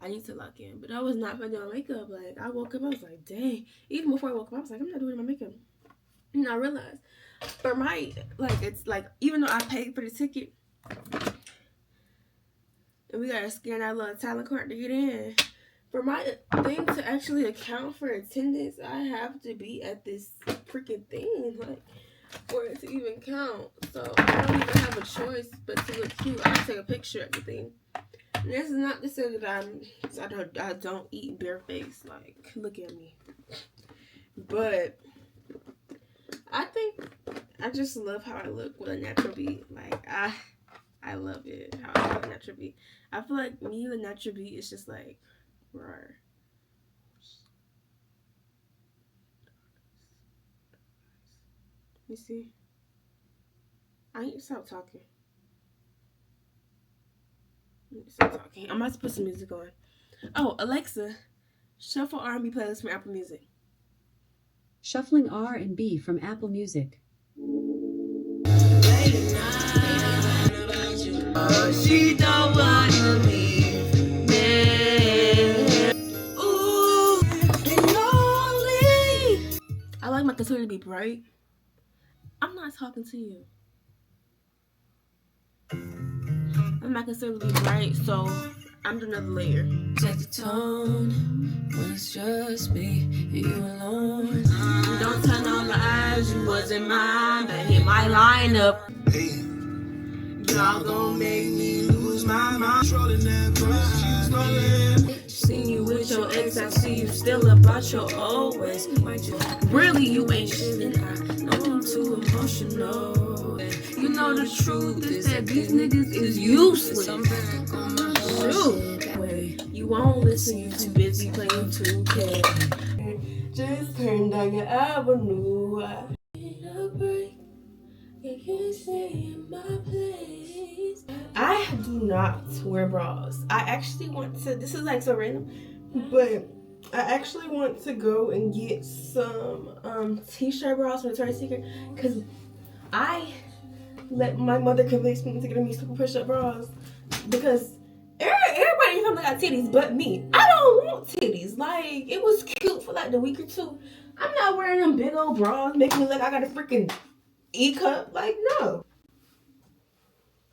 I need to lock in, but I was not gonna do my makeup. Like, I woke up, I was like, dang. Even before I woke up, I was like, I'm not doing my makeup. And I realized, for my, like, it's like, even though I paid for the ticket, and we gotta scan our little talent card to get in, for my thing to actually account for attendance, I have to be at this freaking thing, like, for it to even count. So I don't even have a choice but to look cute. I take a picture of the thing. This is not to say that I don't eat barefaced. Like, look at me. But I think I just love how I look with a natural beat. Like, I love it how I look with a natural beat. I feel like me with a natural beat is just like, roar. You see? I need to stop talking. I'm about to put some music on. Oh, Alexa, shuffle R&B playlist from Apple Music. Shuffling R&B from Apple Music. She don't wanna leave me. Ooh, lonely. I like my concealer to be bright. I'm not talking to you. I'm not concealer to be bright, so I'm doing another layer. Set the tone when it's just me and you alone. Don't tell no lies, you wasn't mine, but hit my lineup. Hey. Y'all gon' make me lose my mind. Seen you with your ex, I see you still about your old ways. Really, you ain't shit, and I know I'm too emotional. You know the truth is that these niggas is useless. Shoot, you won't listen, you too busy playing 2K. Just turn down your avenue. You can't stay in my place. I do not wear bras. I actually want to, this is like so random, but I actually want to go and get some t-shirt bras from Victoria's Secret, because I let my mother convince me to get me super push-up bras, because everybody in the family got titties but me. I don't want titties. Like, it was cute for like the week or two. I'm not wearing them big old bras making me look like I got a freaking E-cup. Like, no.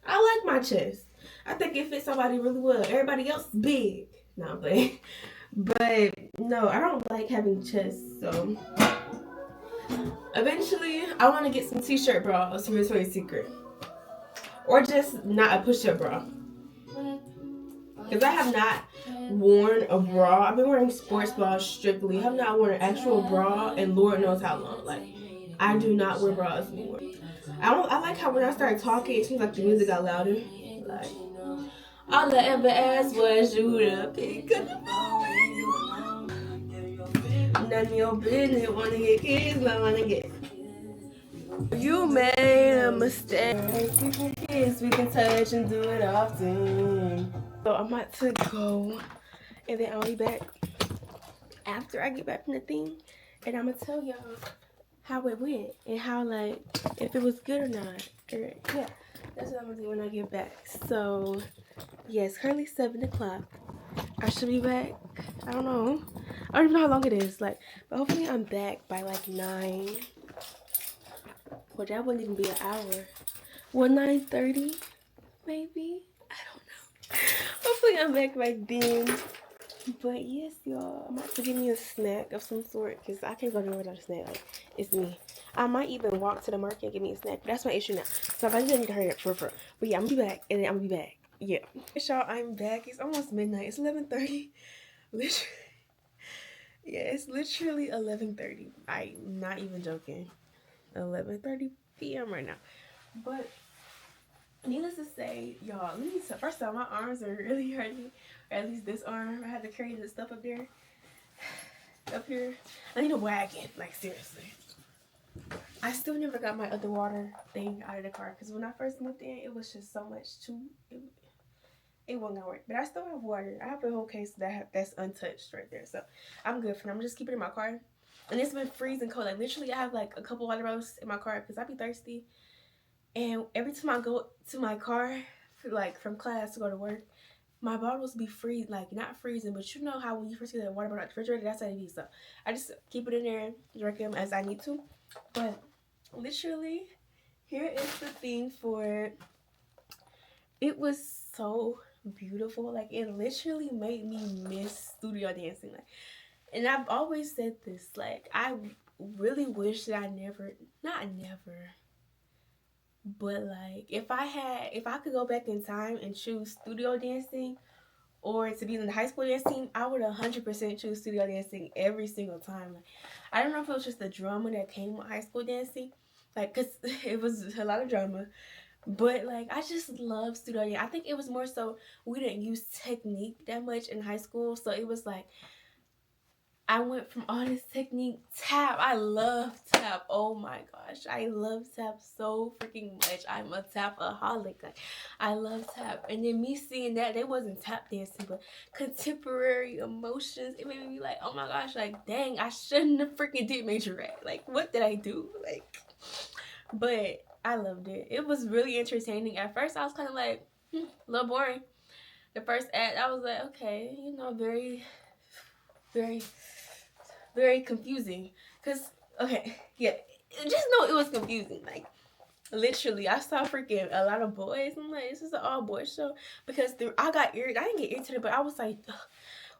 I like my chest. I think it fits somebody really well. Everybody else big. No, but no, I don't like having chest. So eventually, I want to get some t-shirt bras from Victoria's Secret, or just not a push-up bra. Because I have not worn a bra. I've been wearing sports bras strictly. I have not worn an actual bra in Lord knows how long. Like, I do not wear bras anymore. I like how when I start talking, it seems like the music got louder. Like, all I ever asked was you to pick up the phone. None of your business. Wanna get kids, but wanna get. You made a mistake. We can kiss, we can touch and do it often. So I'm about to go, and then I'll be back after I get back from the thing, and I'm gonna tell y'all how it went and how, like, if it was good or not. Or, yeah, that's what I'm gonna do when I get back. So yes, currently 7 o'clock. I should be back. I don't know. I don't even know how long it is. Like, but hopefully I'm back by like 9. Well, that wouldn't even be an hour. Well, 9:30 maybe. I don't know. Hopefully I'm back by then. But yes, y'all, I'm about to give me a snack of some sort, because I can't go nowhere without a snack. Like, it's me. I might even walk to the market and get me a snack, but that's my issue now. So I just need to hurry up for. But yeah, I'm gonna be back, and then I'm gonna be back. Yeah. Y'all, I'm back. It's almost midnight. It's 11:30. Literally. Yeah, it's literally 11:30. I'm not even joking. 11:30 p.m. right now. But needless to say, y'all, first of all, my arms are really hurting. Or at least this arm. I had to carry this stuff up there. Up here. I need a wagon. Like, seriously. I still never got my other water thing out of the car, because when I first moved in, it was just so much too. It wasn't gonna work. But I still have water. I have a whole case that's untouched right there. So I'm good for now. I'm just keeping it in my car. And it's been freezing cold. Like, literally, I have like a couple water bottles in my car because I be thirsty. And every time I go to my car, like from class to go to work, my bottles be like not freezing, but you know how when you first get that water bottle out the refrigerator, that's how it be. So I just keep it in there, drink them as I need to. But literally, here is the thing for it. It was so beautiful. Like, it literally made me miss studio dancing. Like, and I've always said this, like, I really wish that not never, but like, if I could go back in time and choose studio dancing or to be in the high school dance team, I would 100% choose studio dancing every single time. Like, I don't know if it was just the drama that came with high school dancing, like, cause it was a lot of drama. But like, I just love studio dance. I think it was more so we didn't use technique that much in high school, so it was like I went from all this technique. Tap, I love tap. Oh my gosh, I love tap so freaking much. I'm a tapaholic. Like, I love tap. And then me seeing that, they wasn't tap dancing, but contemporary emotions. It made me be like, oh my gosh, like, dang, I shouldn't have freaking did majorette. Like, what did I do? Like, but I loved it. It was really entertaining. At first, I was kind of like, a little boring. The first act, I was like, okay, you know, very, very, very confusing. Cause, okay, yeah, just know it was confusing. Like, literally, I saw freaking a lot of boys. I'm like, this is an all boys show, because I didn't get irritated, but I was like, ugh,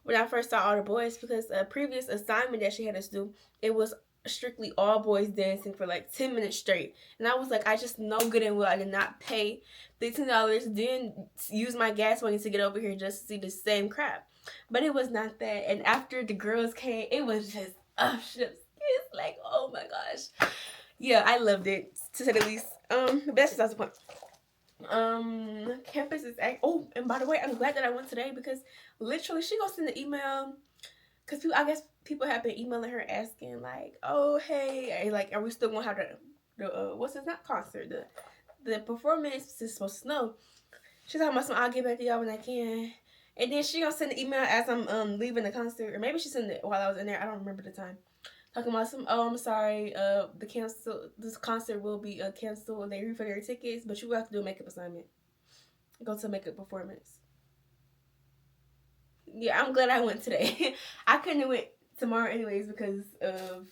when I first saw all the boys, because a previous assignment that she had us do, it was strictly all boys dancing for like 10 minutes straight. And I was like, I just know good and well I did not pay $15, didn't use my gas money to get over here just to see the same crap. But it was not that. And after the girls came, it was just it's like, oh my gosh. Yeah, I loved it, to say the least. That's besides the point. Campus is oh, and by the way, I'm glad that I went today, because literally she gonna send the email, because I guess people have been emailing her asking like, oh hey, like, are we still gonna have the what's this, not concert, the performance is supposed to snow. She's talking about some, I'll get back to y'all when I can. And then she gonna send an email as I'm leaving the concert, or maybe she sent it while I was in there. I don't remember the time. Talking about some, oh, I'm sorry, this concert will be canceled. They refund your tickets, but you will have to do a makeup assignment. Go to a makeup performance. Yeah, I'm glad I went today. I couldn't have went tomorrow anyways because of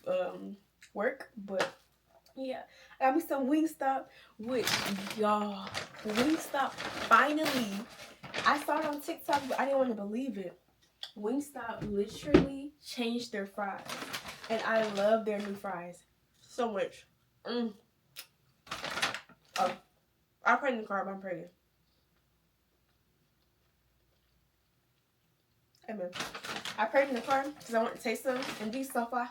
work, but yeah. I got me some Wingstop, which, y'all, Wingstop finally, I saw it on TikTok, but I didn't want to believe it. Wingstop literally changed their fries, and I love their new fries so much. Oh, I'll put it in the car, but I'm pregnant. Amen. I prayed in the car because I want to taste them, and these so far,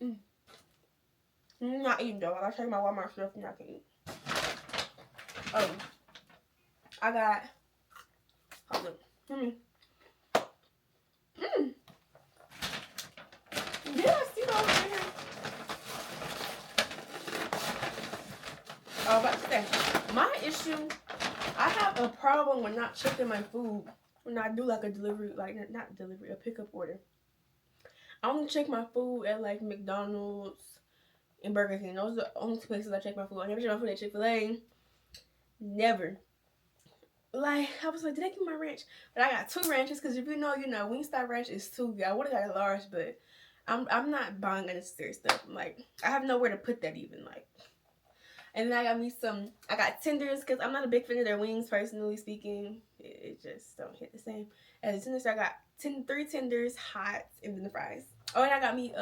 I'm not eating though. I'll show you my Walmart stuff and I can eat. I got, hold on. Did I see those in here? I was about to say, my issue, I have a problem with not checking my food when I do like a delivery, like not delivery, a pickup order. I only check my food at like McDonald's and Burger King. Those are the only two places I check my food. I never check my food at Chick-fil-A. Never. Like, I was like, did I get my ranch? But I got 2 ranches, because if you know, Wingstop ranch is too good. I would have got a large, but I'm not buying unnecessary stuff. I'm like, I have nowhere to put that even, like. And then I got me I got tenders, because I'm not a big fan of their wings, personally speaking. It just don't hit the same as the tenders. So I got 3 tenders, hot, and then the fries. Oh, and I got me,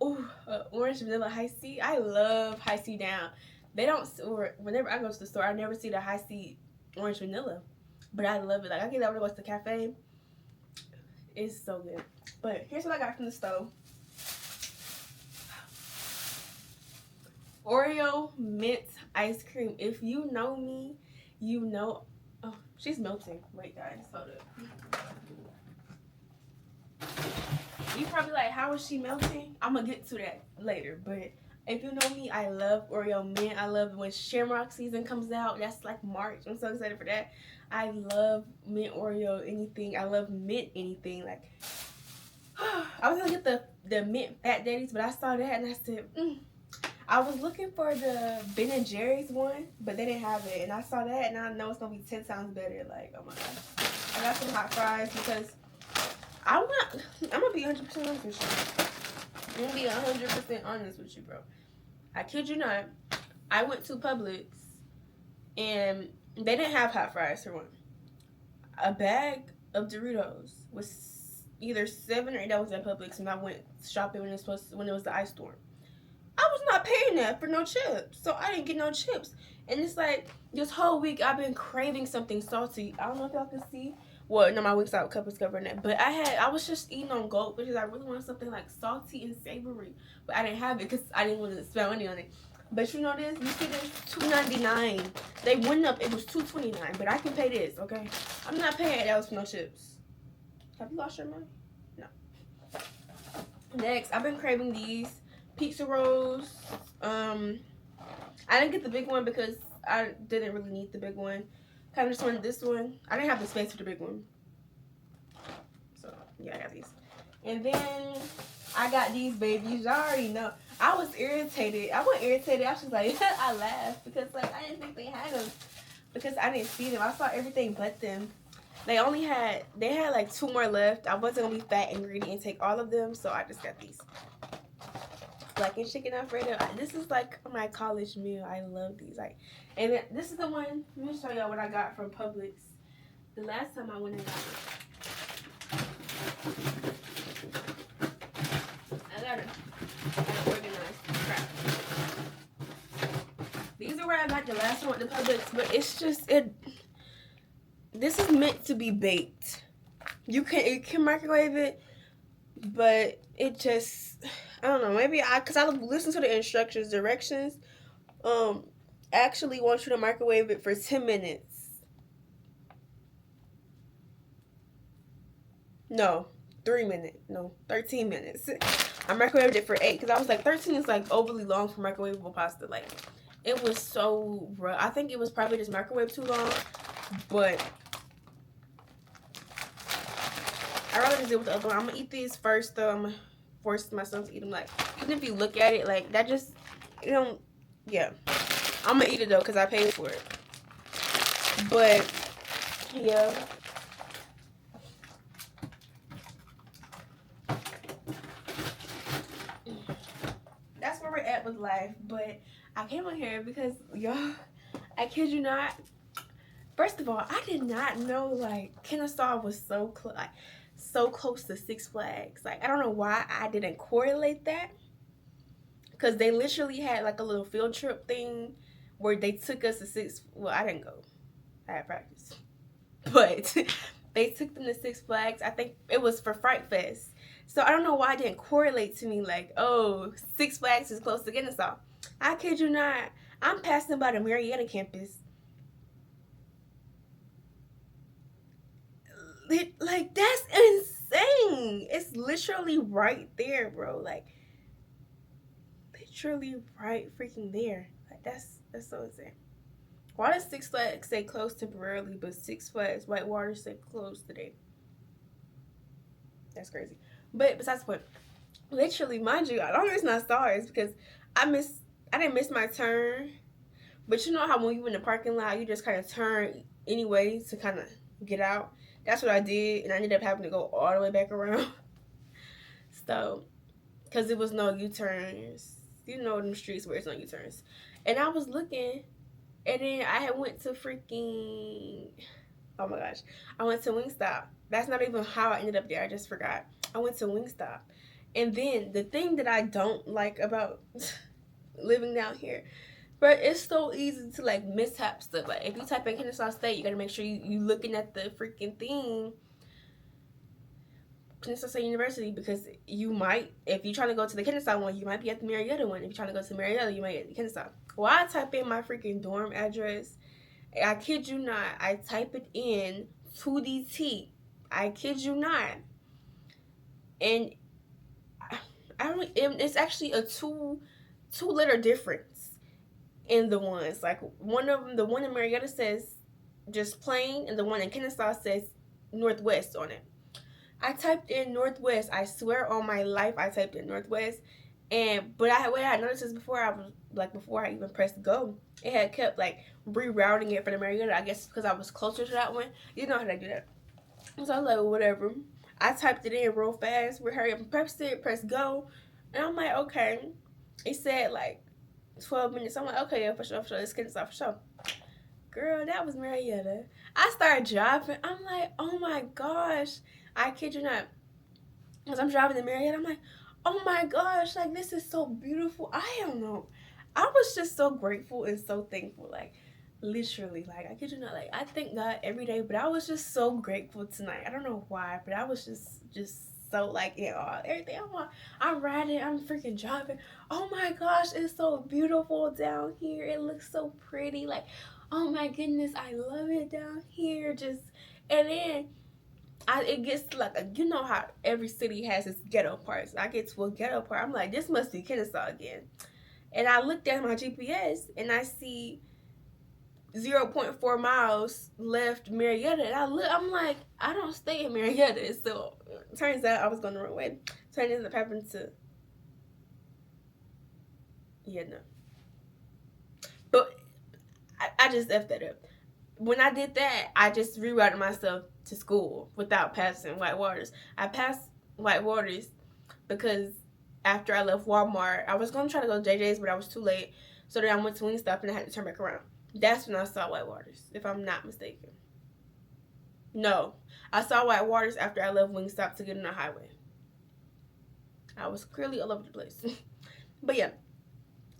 orange vanilla high C. I love high C down. They don't, or whenever I go to the store, I never see the high C orange vanilla. But I love it. Like, I get that when I go to the cafe. It's so good. But here's what I got from the stove. Oreo mint ice cream. If you know me, you know. Oh, she's melting. Wait, guys, hold up. You probably like, how is she melting? I'm gonna get to that later. But if you know me, I love Oreo mint. I love when Shamrock season comes out. That's like March. I'm so excited for that. I love mint Oreo anything. I love mint anything. Like, I was gonna get the mint Fat Daddies, but I saw that and I said, I was looking for the Ben & Jerry's one, but they didn't have it. And I saw that, and I know it's going to be 10 times better. Like, oh my gosh. I got some hot fries, because I'm going to be 100% honest with you. I'm going to be 100% honest with you, bro. I kid you not. I went to Publix, and they didn't have hot fries for one. A bag of Doritos was either $7 or $8 at Publix when I went shopping when it was the ice storm. I was not paying that for no chips. So I didn't get no chips. And it's like, this whole week I've been craving something salty. I don't know if y'all can see. Well, no, my Wingstop cup is covering that. But I was just eating on gulp because I really wanted something like salty and savory. But I didn't have it because I didn't want to spend money on it. But you know this? You see this? $2.99. They went up. It was $2.29. But I can pay this, okay? I'm not paying $8 for no chips. Have you lost your money? No. Next, I've been craving these pizza rolls. I didn't get the big one because I didn't really need the big one. Kind of just wanted this one. I didn't have the space for the big one. So, yeah, I got these. And then I got these babies. Y'all already know. I was irritated. I wasn't irritated. I was just like, I laughed because, like, I didn't think they had them. Because I didn't see them. I saw everything but them. They had like 2 more left. I wasn't going to be fat and greedy and take all of them. So, I just got these. Black and chicken Alfredo. This is like my college meal. I love these. Like, and then, this is the one. Let me show y'all what I got from Publix. The last time I went and got it. I gotta organize crap. These are where I got the last one at the Publix, but it's just this is meant to be baked. You can microwave it, but it just, I don't know, maybe because I listened to the directions, actually want you to microwave it for 10 minutes. No, 3 minutes. No, 13 minutes. I microwaved it for 8 because I was like, 13 is like overly long for microwavable pasta. Like, it was so rough. I think it was probably just microwave too long, but I rather just do with the other one. I'm gonna eat these first though. I'm gonna force myself to eat them. Like, even if you look at it, like, that just, you don't, yeah. I'm gonna eat it though because I paid for it. But, yeah. That's where we're at with life. But I came on here because, y'all, I kid you not. First of all, I did not know, like, Kennesaw was so close to Six Flags. Like, I don't know why I didn't correlate that. Because they literally had, like, a little field trip thing where they took us to well, I didn't go. I had practice. But they took them to Six Flags. I think it was for Fright Fest. So I don't know why it didn't correlate to me like, oh, Six Flags is close to Kennesaw. I kid you not. I'm passing by the Marietta campus. Like, that's insane. It's literally right there, bro. Like, literally right freaking there. Like, that's so insane. Why does Six Flags say closed temporarily, but Six Flags Whitewater said closed today? That's crazy. But besides the point, literally, mind you, I don't miss my stars because I didn't miss my turn. But you know how when you in the parking lot, you just kind of turn anyway to kind of get out. That's what I did, and I ended up having to go all the way back around. So, because there was no U-turns. You know them streets where it's no U-turns. And I was looking, and then I had went to freaking, oh my gosh, I went to Wingstop. That's not even how I ended up there. I just forgot. I went to Wingstop. And then the thing that I don't like about living down here, but it's so easy to, like, mishap stuff. Like, if you type in Kennesaw State, you gotta make sure you looking at the freaking thing, Kennesaw State University, because you might, if you're trying to go to the Kennesaw one, you might be at the Marietta one. If you're trying to go to Marietta, you might be at the Kennesaw. Well, I type in my freaking dorm address. I kid you not. I type it in to the T. I kid you not. And it's actually a two-letter difference in the ones. Like, one of them, the one in Marietta says just plain, and the one in Kennesaw says Northwest on it. I typed in Northwest. I swear on my life I typed in Northwest. But I had noticed this before. Before I even pressed go, it had kept, like, rerouting it for the Marietta. I guess because I was closer to that one. You know how they do that. So I was like, whatever. I typed it in real fast. We hurry up and pressed it, pressed go. And I'm like, okay. It said, like, 12 minutes. I'm like, okay, yeah, for sure. Let's get this off for sure. Girl, that was Marietta. I started driving. I'm like, oh my gosh. I kid you not. As I'm driving to Marietta, I'm like, oh my gosh, like, this is so beautiful. I don't know. I was just so grateful and so thankful. Like, literally, like, I kid you not, like, I thank God every day, but I was just so grateful tonight. I don't know why, but I was just so, like, in awe. Everything I'm riding, I'm freaking driving. Oh my gosh, it's so beautiful down here. It looks so pretty. Like, oh my goodness, I love it down here. Just, and then it gets to like you know how every city has its ghetto parts. I get to a ghetto part. I'm like, this must be Kennesaw again. And I looked at my GPS and I see 0.4 miles left Marietta. And I'm like, I don't stay in Marietta. So turns out I was going the wrong way. So I ended up having to, yeah, no. But I just effed that up. When I did that, I just rerouted myself to school without passing White Waters. I passed White Waters because after I left Walmart, I was going to try to go to JJ's, but I was too late. So then I went to Wingstop and I had to turn back around. That's when I saw White Waters, if I'm not mistaken. No, I saw White Waters after I left Wingstop to get on the highway. I was clearly all over the place. But yeah.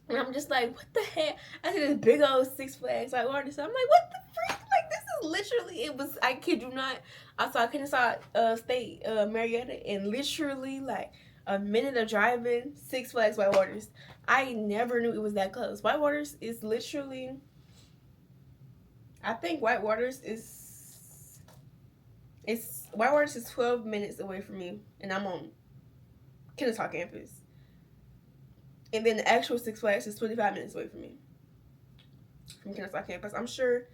And I'm just like, what the heck? I see this big old Six Flags White Waters. So I'm like, what the freak? Like, this is literally, it was, I kid you not, I saw Kennesaw State, Marietta, and literally, like, a minute of driving, Six Flags White Waters. I never knew it was that close. White Waters is literally, I think White Waters is 12 minutes away from me, and I'm on Kennesaw campus. And then the actual Six Flags is 25 minutes away from me, from Kennesaw campus. I'm sure,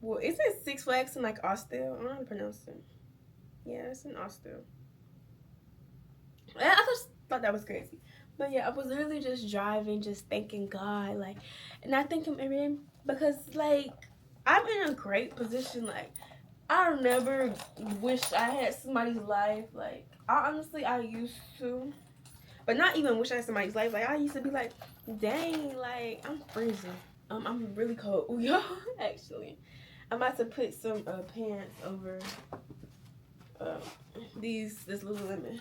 well, is it Six Flags in like Austell? I don't know how to pronounce it. Yeah, it's in Austell. I just thought that was crazy. But yeah, I was literally just driving, just thanking God, like, and I thank him every day because, like, I'm in a great position. Like, I never wish I had somebody's life. Like, I used to, but not even wish I had somebody's life. Like, I used to be like, dang, like, I'm freezing. I'm really cold. Ooh, y'all, actually, I'm about to put some pants over this Lululemon.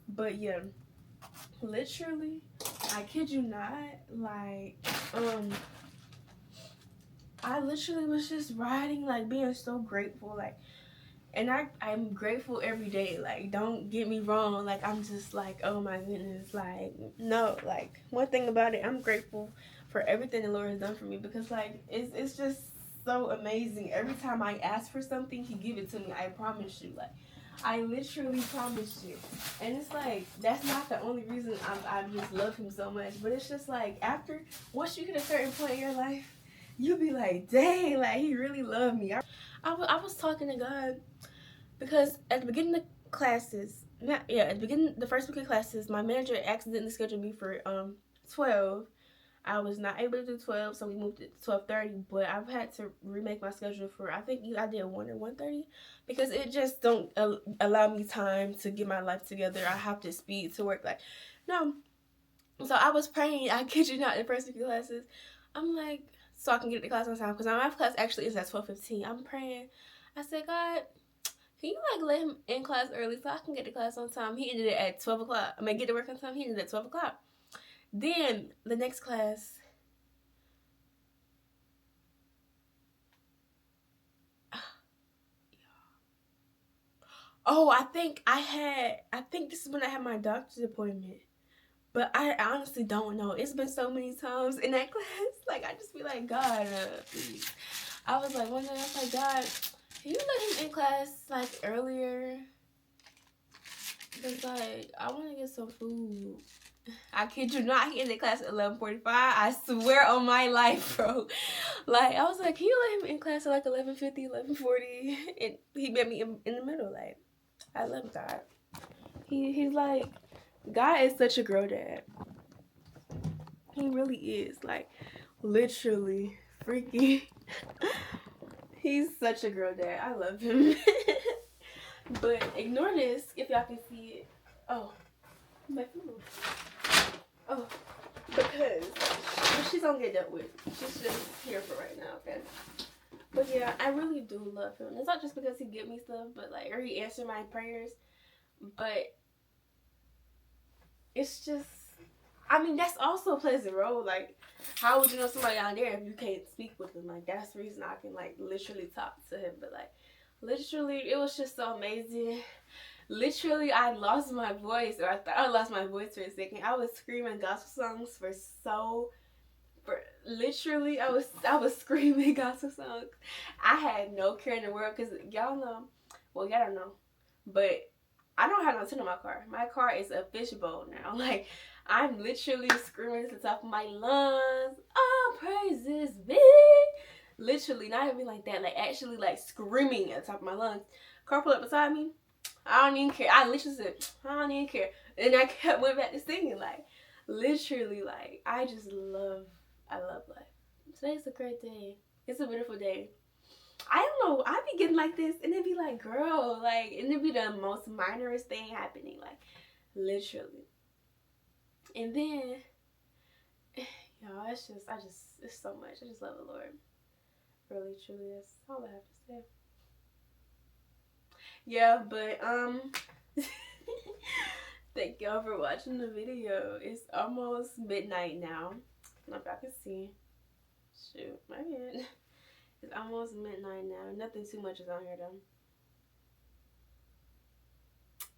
But yeah, literally, I kid you not, like, I literally was just riding, like, being so grateful, like, and I'm grateful every day, like, don't get me wrong, like, I'm just like, oh my goodness, like, no, like, one thing about it, I'm grateful for everything the Lord has done for me, because, like, it's just so amazing. Every time I ask for something, he give it to me, I promise you, like, I literally promise you. And it's like, that's not the only reason I just love him so much, but it's just like, once you hit a certain point in your life, you be like, dang, like, he really loved me. I was talking to God because at the beginning of classes, at the beginning, the first week of classes, my manager accidentally scheduled me for 12. I was not able to do 12, so we moved it to 12:30. But I've had to remake my schedule for, I think I did 1 or 1:30 because it just don't allow me time to get my life together. I have to speed to work. Like, no. So I was praying. I kid you not, the first week of classes, I'm like, so I can get to class on time because my math class actually is at 12:15. I'm praying. I said, God, can you like let him in class early so I can get to class on time? He ended it at 12 o'clock. I mean, get to work on time. He ended at 12 o'clock. Then the next class, oh, I think this is when I had my doctor's appointment. But I honestly don't know. It's been so many times in that class. Like, I just be like, God, please. I was like, one day I was like, God, can you let him in class like earlier? Because, like, I want to get some food. I kid you not, he ended class at 11:45. I swear on my life, bro. Like, I was like, can you let him in class at like 11:50, 11:40? And he met me in the middle. Like, I love God. He's like, God is such a girl dad. He really is. Like, literally, freaky. He's such a girl dad. I love him. But ignore this if y'all can see it. Oh, my food. Oh, because she's gonna get dealt with. She's just here for right now, okay? But yeah, I really do love him. It's not just because he give me stuff, but like, or he answered my prayers. But it's just, I mean, that's also plays a role. Like, how would you know somebody down there if you can't speak with them? Like, that's the reason I can, like, literally talk to him. But, like, literally, it was just so amazing. Literally, I lost my voice, or I thought I lost my voice for a second. I was screaming gospel songs literally, I was screaming gospel songs. I had no care in the world, because y'all know, well, y'all don't know, but I don't have no tin in my car. My car is a fishbowl now. Like, I'm literally screaming to the top of my lungs, all praises be. Literally, not even like that, like actually like screaming at the top of my lungs. Car pulled up beside me. I don't even care. I literally said, I don't even care. And I went back to singing, like, literally, like, I love life. Today's a great day. It's a beautiful day. I don't know. I be getting like this, and it be like, girl, like, and it be the most minorest thing happening, like, literally. And then, y'all, it's so much. I just love the Lord. Really, truly, that's all I have to say. Yeah, but, thank y'all for watching the video. It's almost midnight now. I don't know if y'all can see. Shoot, my bad. It's almost midnight now. Nothing too much is on here though.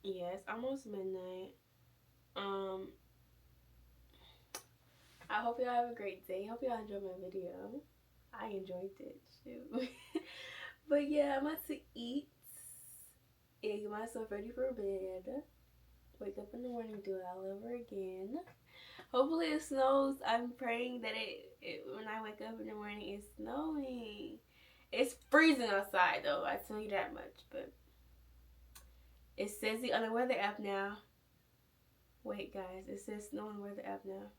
Yeah, it's almost midnight. I hope y'all have a great day. Hope y'all enjoyed my video. I enjoyed it. Shoot. But yeah, I'm about to eat and get myself ready for bed. Wake up in the morning, do it all over again. Hopefully it snows. I'm praying that when I wake up in the morning, it's snowing. It's freezing outside though, I tell you that much. But it says it on the weather app now. Wait guys, it says snow on the weather app now.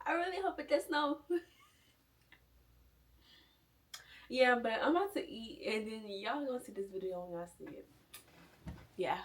I really hope it does snow. Yeah, but I'm about to eat, and then y'all gonna see this video when y'all see it. Yeah.